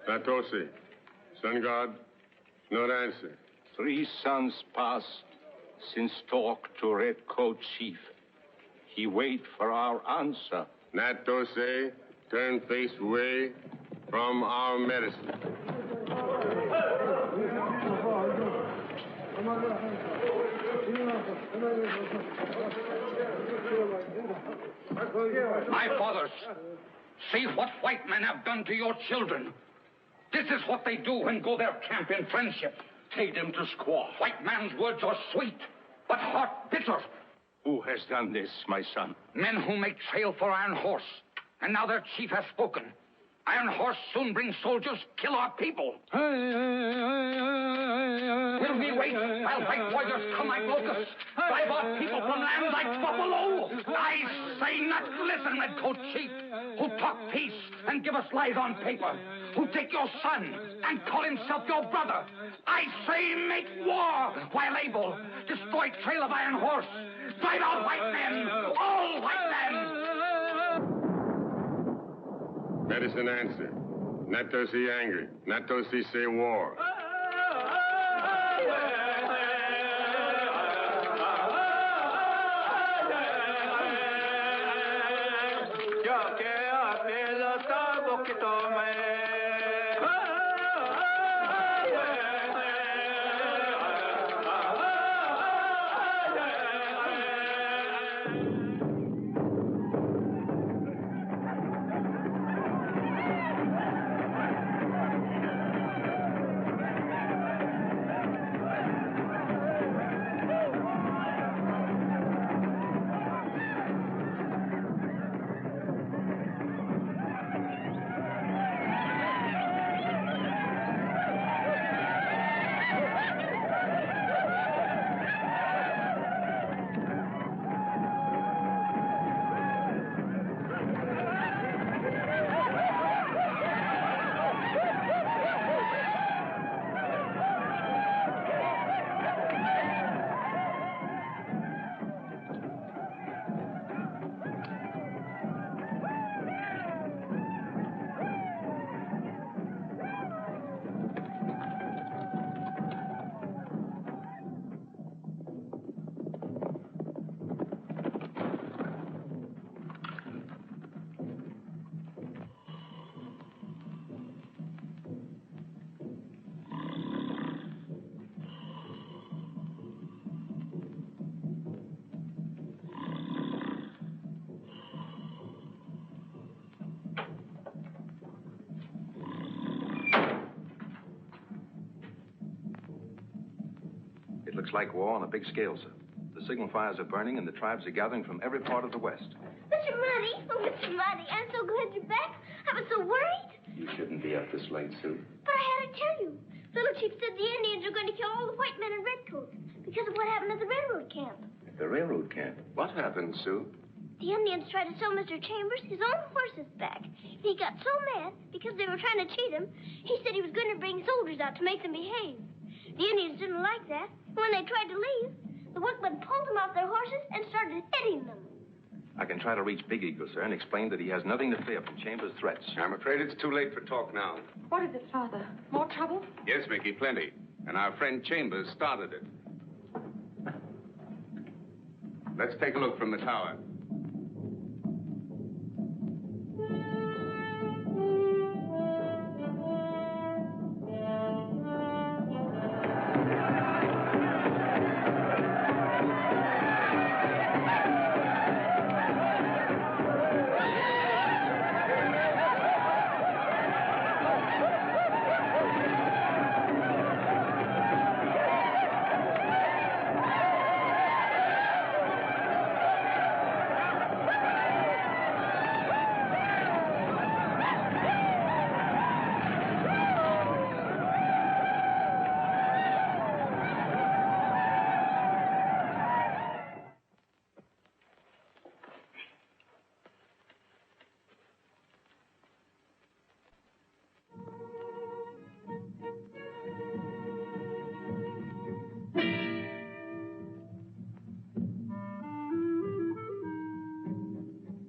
Natosi, Sun God, not answer. 3 suns pass since talk to Red Coat Chief. He wait for our answer. Natose, turn face away from our medicine. My fathers, see what white men have done to your children. This is what they do when go their camp in friendship. Take them to squaw. White man's words are sweet, but heart bitter. Who has done this, my son? Men who make trail for Iron Horse. And now their chief has spoken. Iron Horse soon brings soldiers, kill our people. Will we wait while white warriors come like locusts, drive off people from land like buffalo? I say not. Listen, Redcoat Chief, who talk peace and give us lies on paper, who take your son and call himself your brother. I say make war while able. Destroy trail of Iron Horse. Drive out white men, all white men. Medicine answer. Natosi angry. Natosi say war. like war on a big scale, sir. The signal fires are burning, and the tribes are gathering from every part of the West. Mr. Monty, oh, Mr. Monty, I'm so glad you're back. I was so worried. You shouldn't be up this late, Sue. But I had to tell you. Little Chief said the Indians are going to kill all the white men in redcoats because of what happened at the railroad camp. At the railroad camp? What happened, Sue? The Indians tried to sell Mr. Chambers his own horses back. And he got so mad because they were trying to cheat him, he said he was going to bring soldiers out to make them behave. The Indians didn't like that. And when they tried to leave, the workmen pulled them off their horses and started hitting them. I can try to reach Big Eagle, sir, and explain that he has nothing to fear from Chambers' threats. I'm afraid it's too late for talk now. What is it, Father? More trouble? Yes, Mickey, plenty. And our friend Chambers started it. Let's take a look from the tower.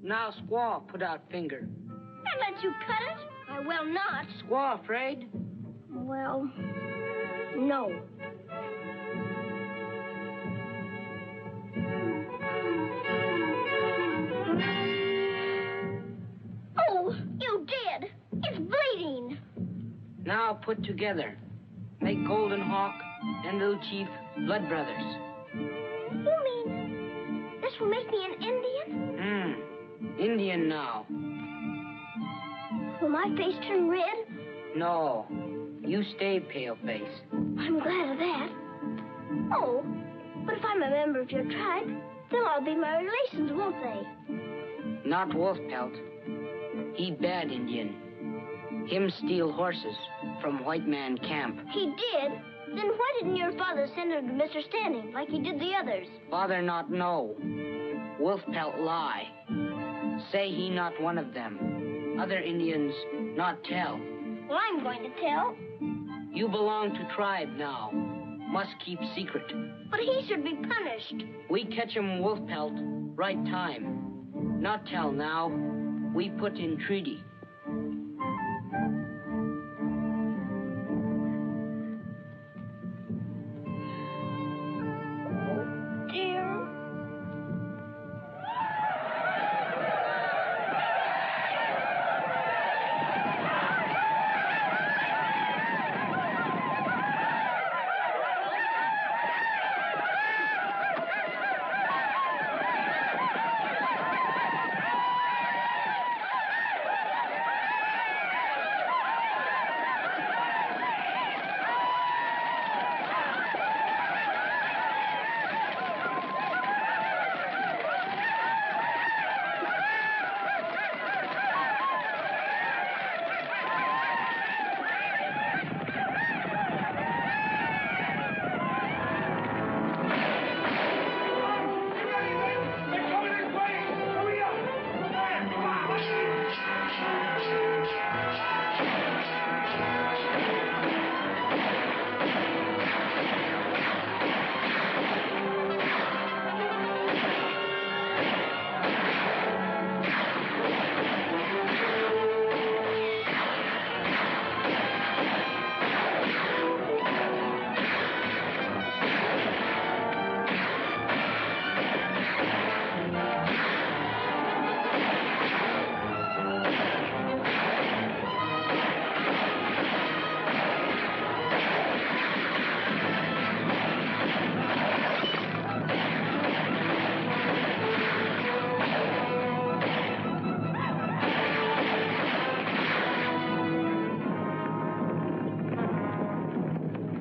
Now, Squaw, put out finger. I let you cut it? I will not. Squaw, afraid? Well, no. Oh, you did. It's bleeding. Now put together. Make Golden Hawk and Little Chief blood brothers. You mean this will make me an Indian? Indian now. Will my face turn red? No. You stay pale face. I'm glad of that. Oh, but if I'm a member of your tribe, they'll all be my relations, won't they? Not Wolf Pelt. He bad Indian. Him steal horses from white man camp. He did? Then why didn't your father send him to Mr. Standing like he did the others? Father not know. Wolf Pelt lie. Say he not one of them. Other Indians not tell. Well, I'm going to tell. You belong to tribe now. Must keep secret. But he should be punished. We catch him Wolf Pelt right time. Not tell now. We put in treaty.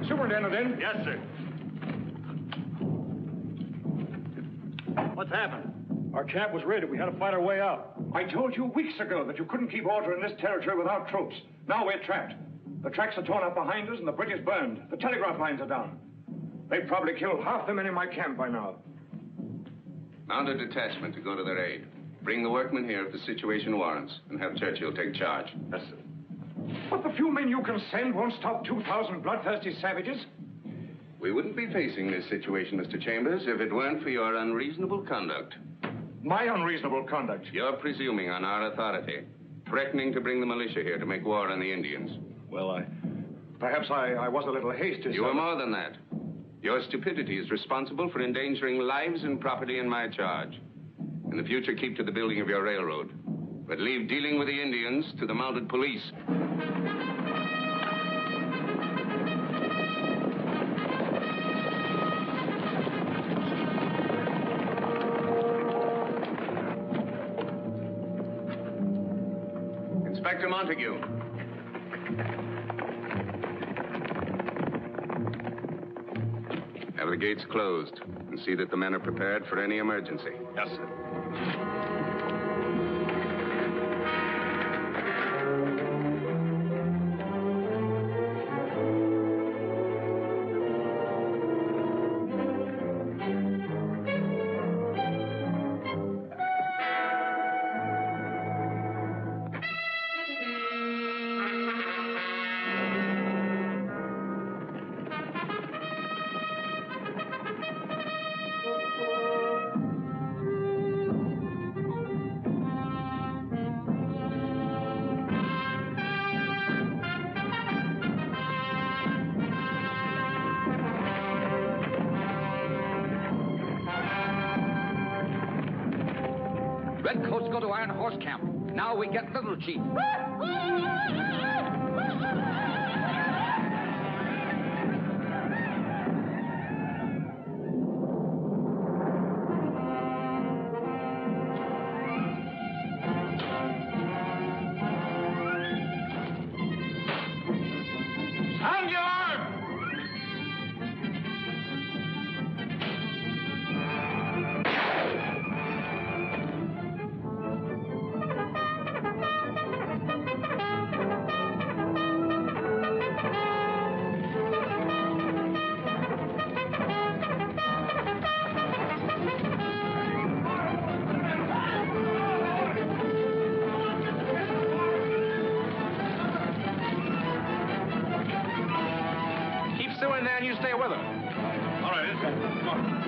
Superintendent in? Yes, sir. What's happened? Our camp was raided. We had to fight our way out. I told you weeks ago that you couldn't keep order in this territory without troops. Now we're trapped. The tracks are torn up behind us and the bridge is burned. The telegraph lines are down. They've probably killed half the men in my camp by now. Mount a detachment to go to their aid. Bring the workmen here if the situation warrants, and have Churchill take charge. Yes, sir. But the few men you can send won't stop 2,000 bloodthirsty savages. We wouldn't be facing this situation, Mr. Chambers, if it weren't for your unreasonable conduct. My unreasonable conduct? You're presuming on our authority, threatening to bring the militia here to make war on the Indians. Well, perhaps I was a little hasty. You were more than that. Your stupidity is responsible for endangering lives and property in my charge. In the future, keep to the building of your railroad, but leave dealing with the Indians to the mounted police. Inspector Montague. Have the gates closed and see that the men are prepared for any emergency. Yes, sir. Redcoats go to Iron Horse Camp. Now we get Little Chief. Sound your alarm! You stay with her. All right, come on.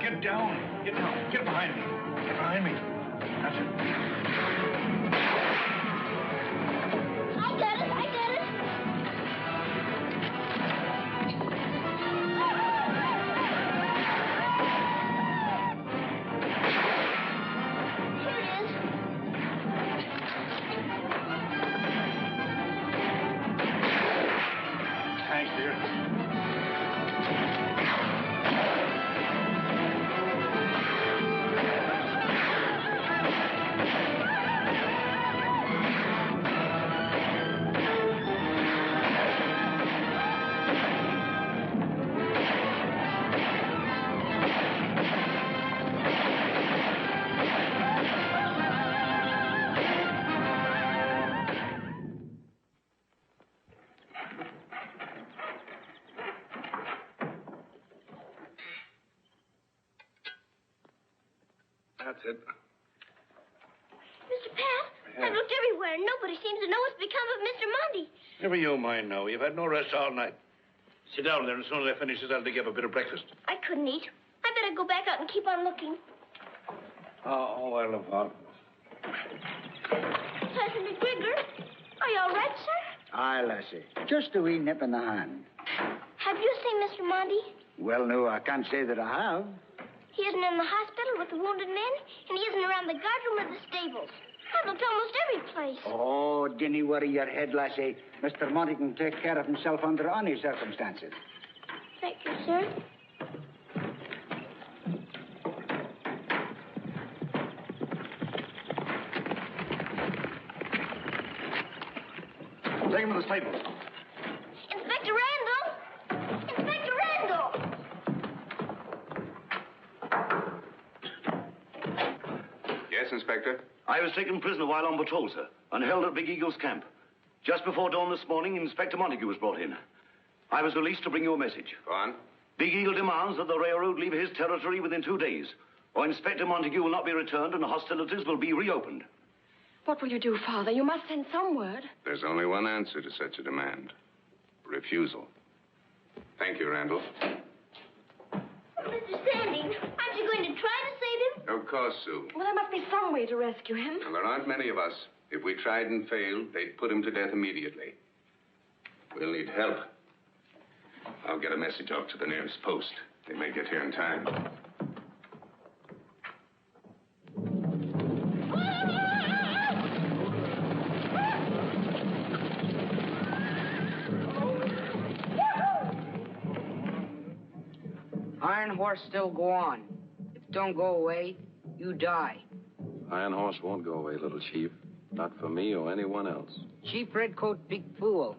Get down. Get down. Get behind me. Get behind me. That's it. I got it. I got it. That's it. Mr. Pat, I've looked everywhere, and nobody seems to know what's become of Mr. Monty. Never you mind now. You've had no rest all night. Sit down there, and as soon as I finish this, I'll dig you up a bit of breakfast. I couldn't eat. I better go back out and keep on looking. Oh, well, Yvonne. Sergeant McGregor, are you all right, sir? Aye, lassie. Just a wee nip in the hand. Have you seen Mr. Monty? Well, no, I can't say that I have. He isn't in the hospital with the wounded men, and he isn't around the guardroom or the stables. I've looked almost every place. Oh, dinny worry your head, lassie. Mr. Monty can take care of himself under any circumstances. Thank you, sir. Take him to the stables. Inspector Randolph! Inspector Randolph! Yes, Inspector? I was taken prisoner while on patrol, sir, and held at Big Eagle's camp. Just before dawn this morning, Inspector Montague was brought in. I was released to bring you a message. Go on. Big Eagle demands that the railroad leave his territory within 2 days, or Inspector Montague will not be returned and hostilities will be reopened. What will you do, Father? You must send some word. There's only one answer to such a demand. Refusal. Thank you, Randolph. Mr. Standing, aren't you going to try to save him? Of course, Sue. Well, there must be some way to rescue him. Well, there aren't many of us. If we tried and failed, they'd put him to death immediately. We'll need help. I'll get a message off to the nearest post. They may get here in time. Iron Horse still go on. If it don't go away, you die. Iron Horse won't go away, little chief. Not for me or anyone else. Chief Redcoat big fool.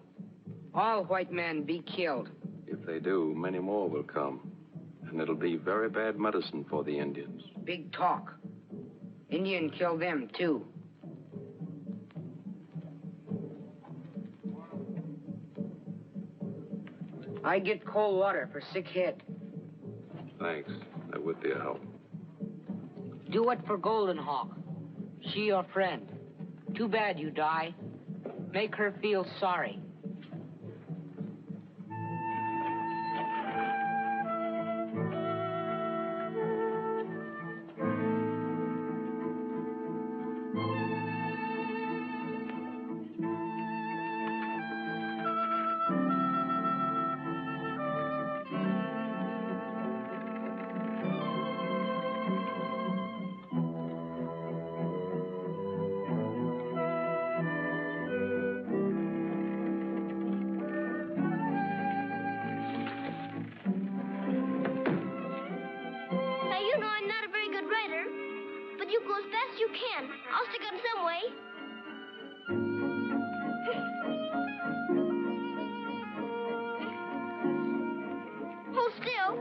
All white men be killed. If they do, many more will come. And it'll be very bad medicine for the Indians. Big talk. Indian kill them, too. I get cold water for sick head. Thanks. That would be a help. Do it for Golden Hawk. She your friend. Too bad you die. Make her feel sorry. I'll stick on some way. Hold still.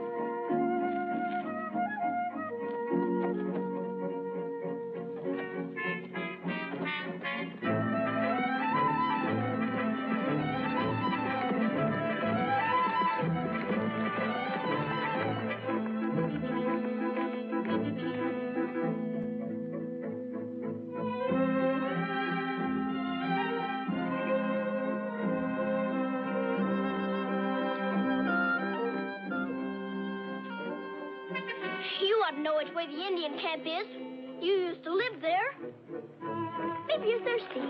You ought to know which way the Indian camp is. You used to live there. Maybe you're thirsty.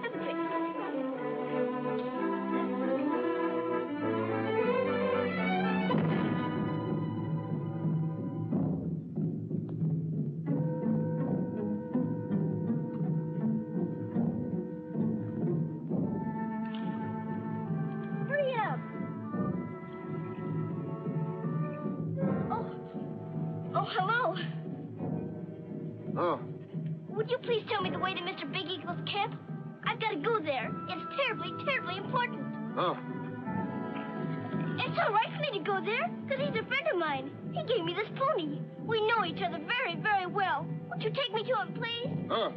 Have a drink. Hurry up. Oh, hello. Oh. Would you please tell me the way to Mr. Big Eagle's camp? I've got to go there. It's terribly, terribly important. Oh. It's all right for me to go there, because he's a friend of mine. He gave me this pony. We know each other very, very well. Would you take me to him, please? Oh.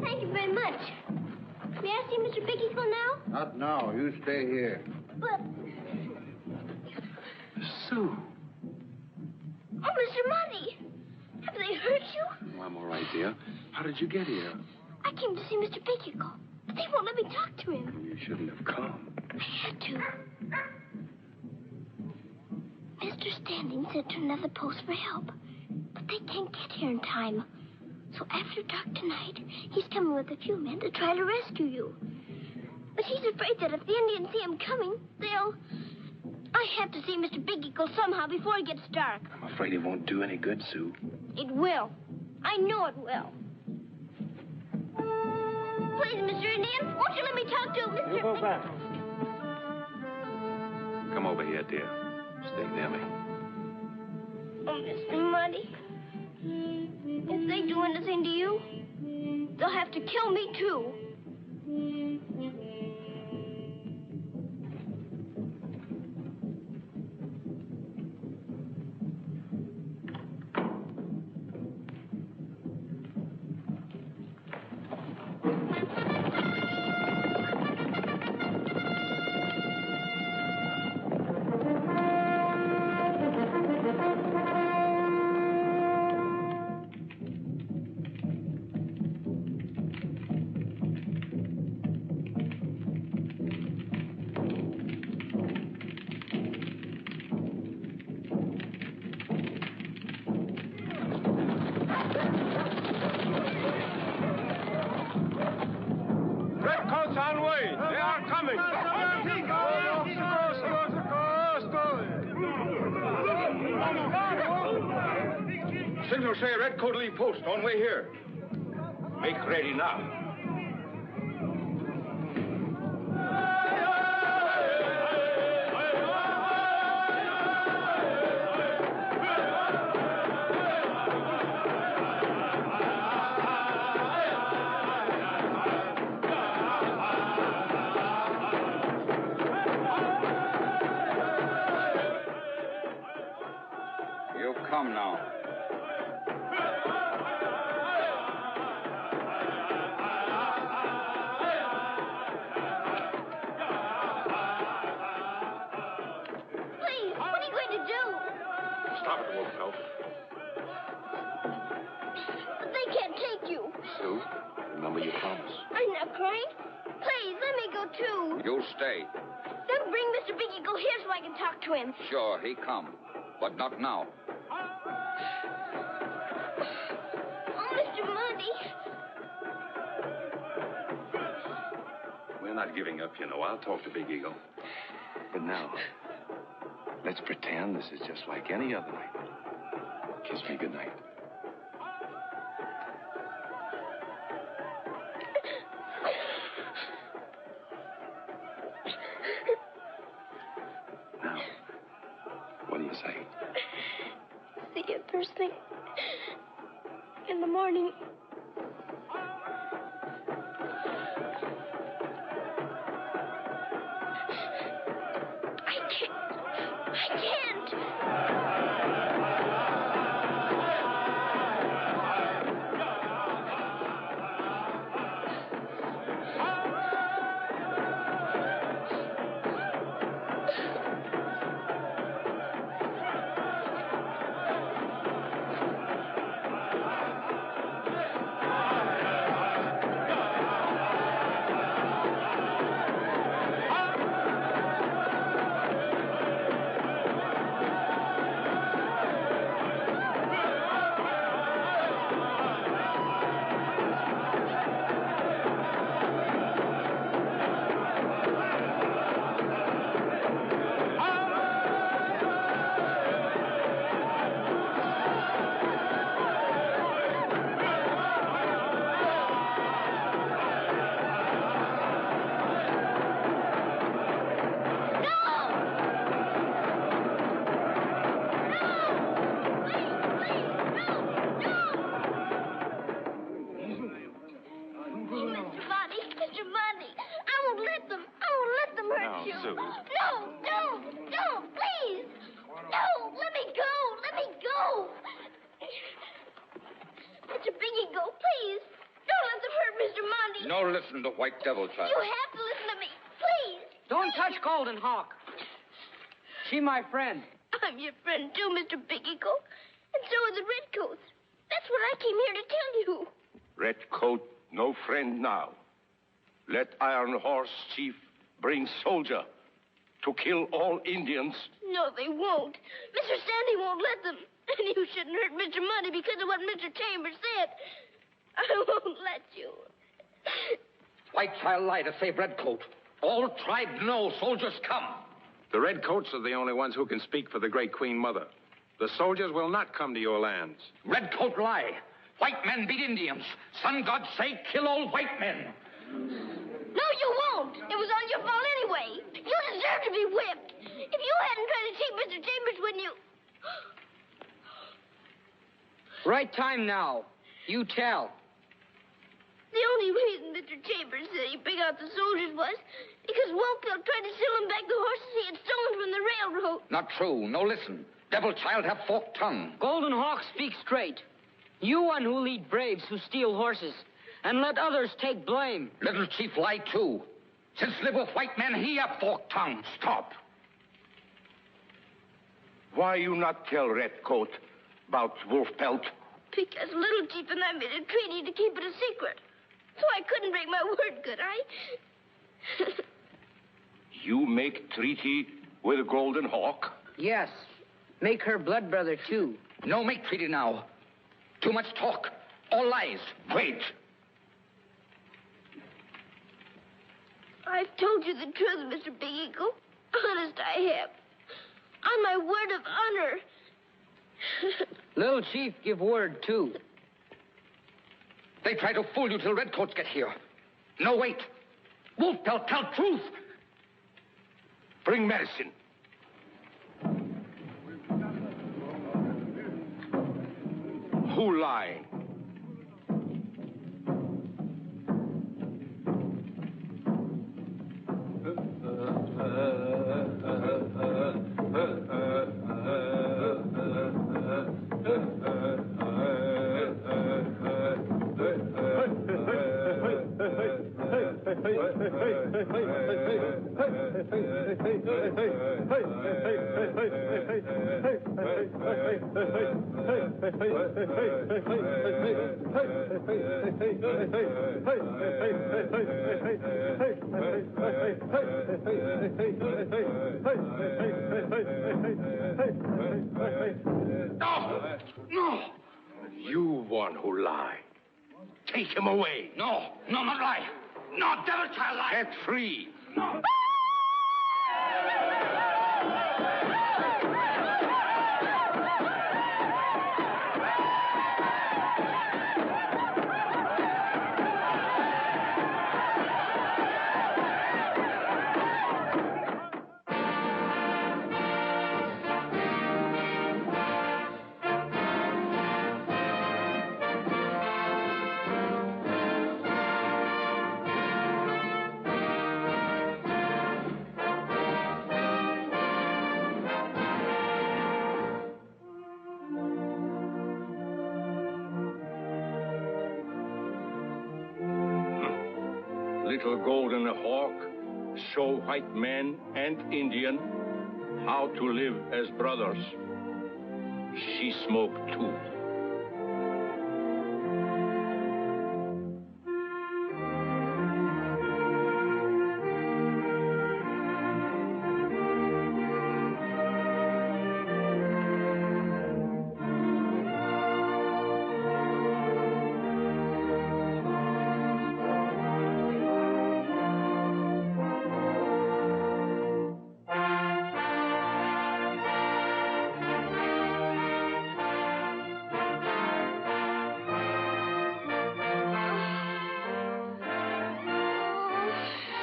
Thank you very much. May I see Mr. Big Eagle now? Not now. You stay here. But... Sue. Oh, Mr. Monty. Have they hurt you? Oh, I'm all right, dear. How did you get here? I came to see Mr. Bigelow, but they won't let me talk to him. You shouldn't have come. I had to. Mr. Standing sent to another post for help, but they can't get here in time. So after dark tonight, he's coming with a few men to try to rescue you. But he's afraid that if the Indians see him coming, they'll... I have to see Mr. Big Eagle somehow before it gets dark. I'm afraid it won't do any good, Sue. It will. I know it will. Please, Mr. Indian, won't you let me talk to Mr. You go back. Come over here, dear. Stay near me. Oh, Mr. Muddy. If they do anything to you, they'll have to kill me, too. Signal say Redcoat leave post on way here. Make ready now. You come now. Stop it, Wolfelt. But they can't take you. Sue, remember your promise. I'm not crying. Please, let me go, too. You stay. Then bring Mr. Big Eagle here so I can talk to him. Sure, he come. But not now. Oh, Mr. Monty. We're not giving up, you know. I'll talk to Big Eagle. But now, let's pretend this is just like any other night. Kiss me goodnight. Now, what do you say? See you first thing in the morning. I can't. No, listen to White Devil, child. You have to listen to me. Don't touch Golden Hawk. She my friend. I'm your friend, too, Mr. Big Eagle. And so are the Redcoats. That's what I came here to tell you. Redcoat, no friend now. Let Iron Horse Chief bring soldier to kill all Indians. No, they won't. Mr. Stanley won't let them. And you shouldn't hurt Mr. Money because of what Mr. Chambers said. I won't let you. White child lie to save Redcoat. All tribe know soldiers come. The Redcoats are the only ones who can speak for the great Queen Mother. The soldiers will not come to your lands. Redcoat lie. White men beat Indians. Sun God say, kill all white men. No, you won't. It was all your fault anyway. You deserve to be whipped. If you hadn't tried to cheat Mr. Chambers when you... Right time now. You tell. The only reason Mr. Chambers said he'd bring out the soldiers was because Wolfbelt tried to sell him back the horses he had stolen from the railroad. Not true. No, listen. Devil child have forked tongue. Golden Hawk speaks straight. You one who lead braves who steal horses, and let others take blame. Little chief lie too. Since live with white men, he have forked tongue. Stop. Why you not tell Redcoat about Wolfpelt? Because Little Chief and I made a treaty to keep it a secret. So I couldn't break my word, could I? You make treaty with Golden Hawk? Yes. Make her blood brother, too. No make treaty now. Too much talk. All lies. Wait. I've told you the truth, Mr. Big Eagle. Honest, I have. On my word of honor. Little Chief give word, too. They try to fool you till Redcoats get here. No, wait. Wolfpelt tell truth. Bring medicine. Who lie? No! You one who lie. Take him away. No, not lie. No, devil child lie. Get free. No. Little Golden Hawk show white men and Indian how to live as brothers. She smoked too.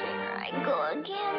Here I go again.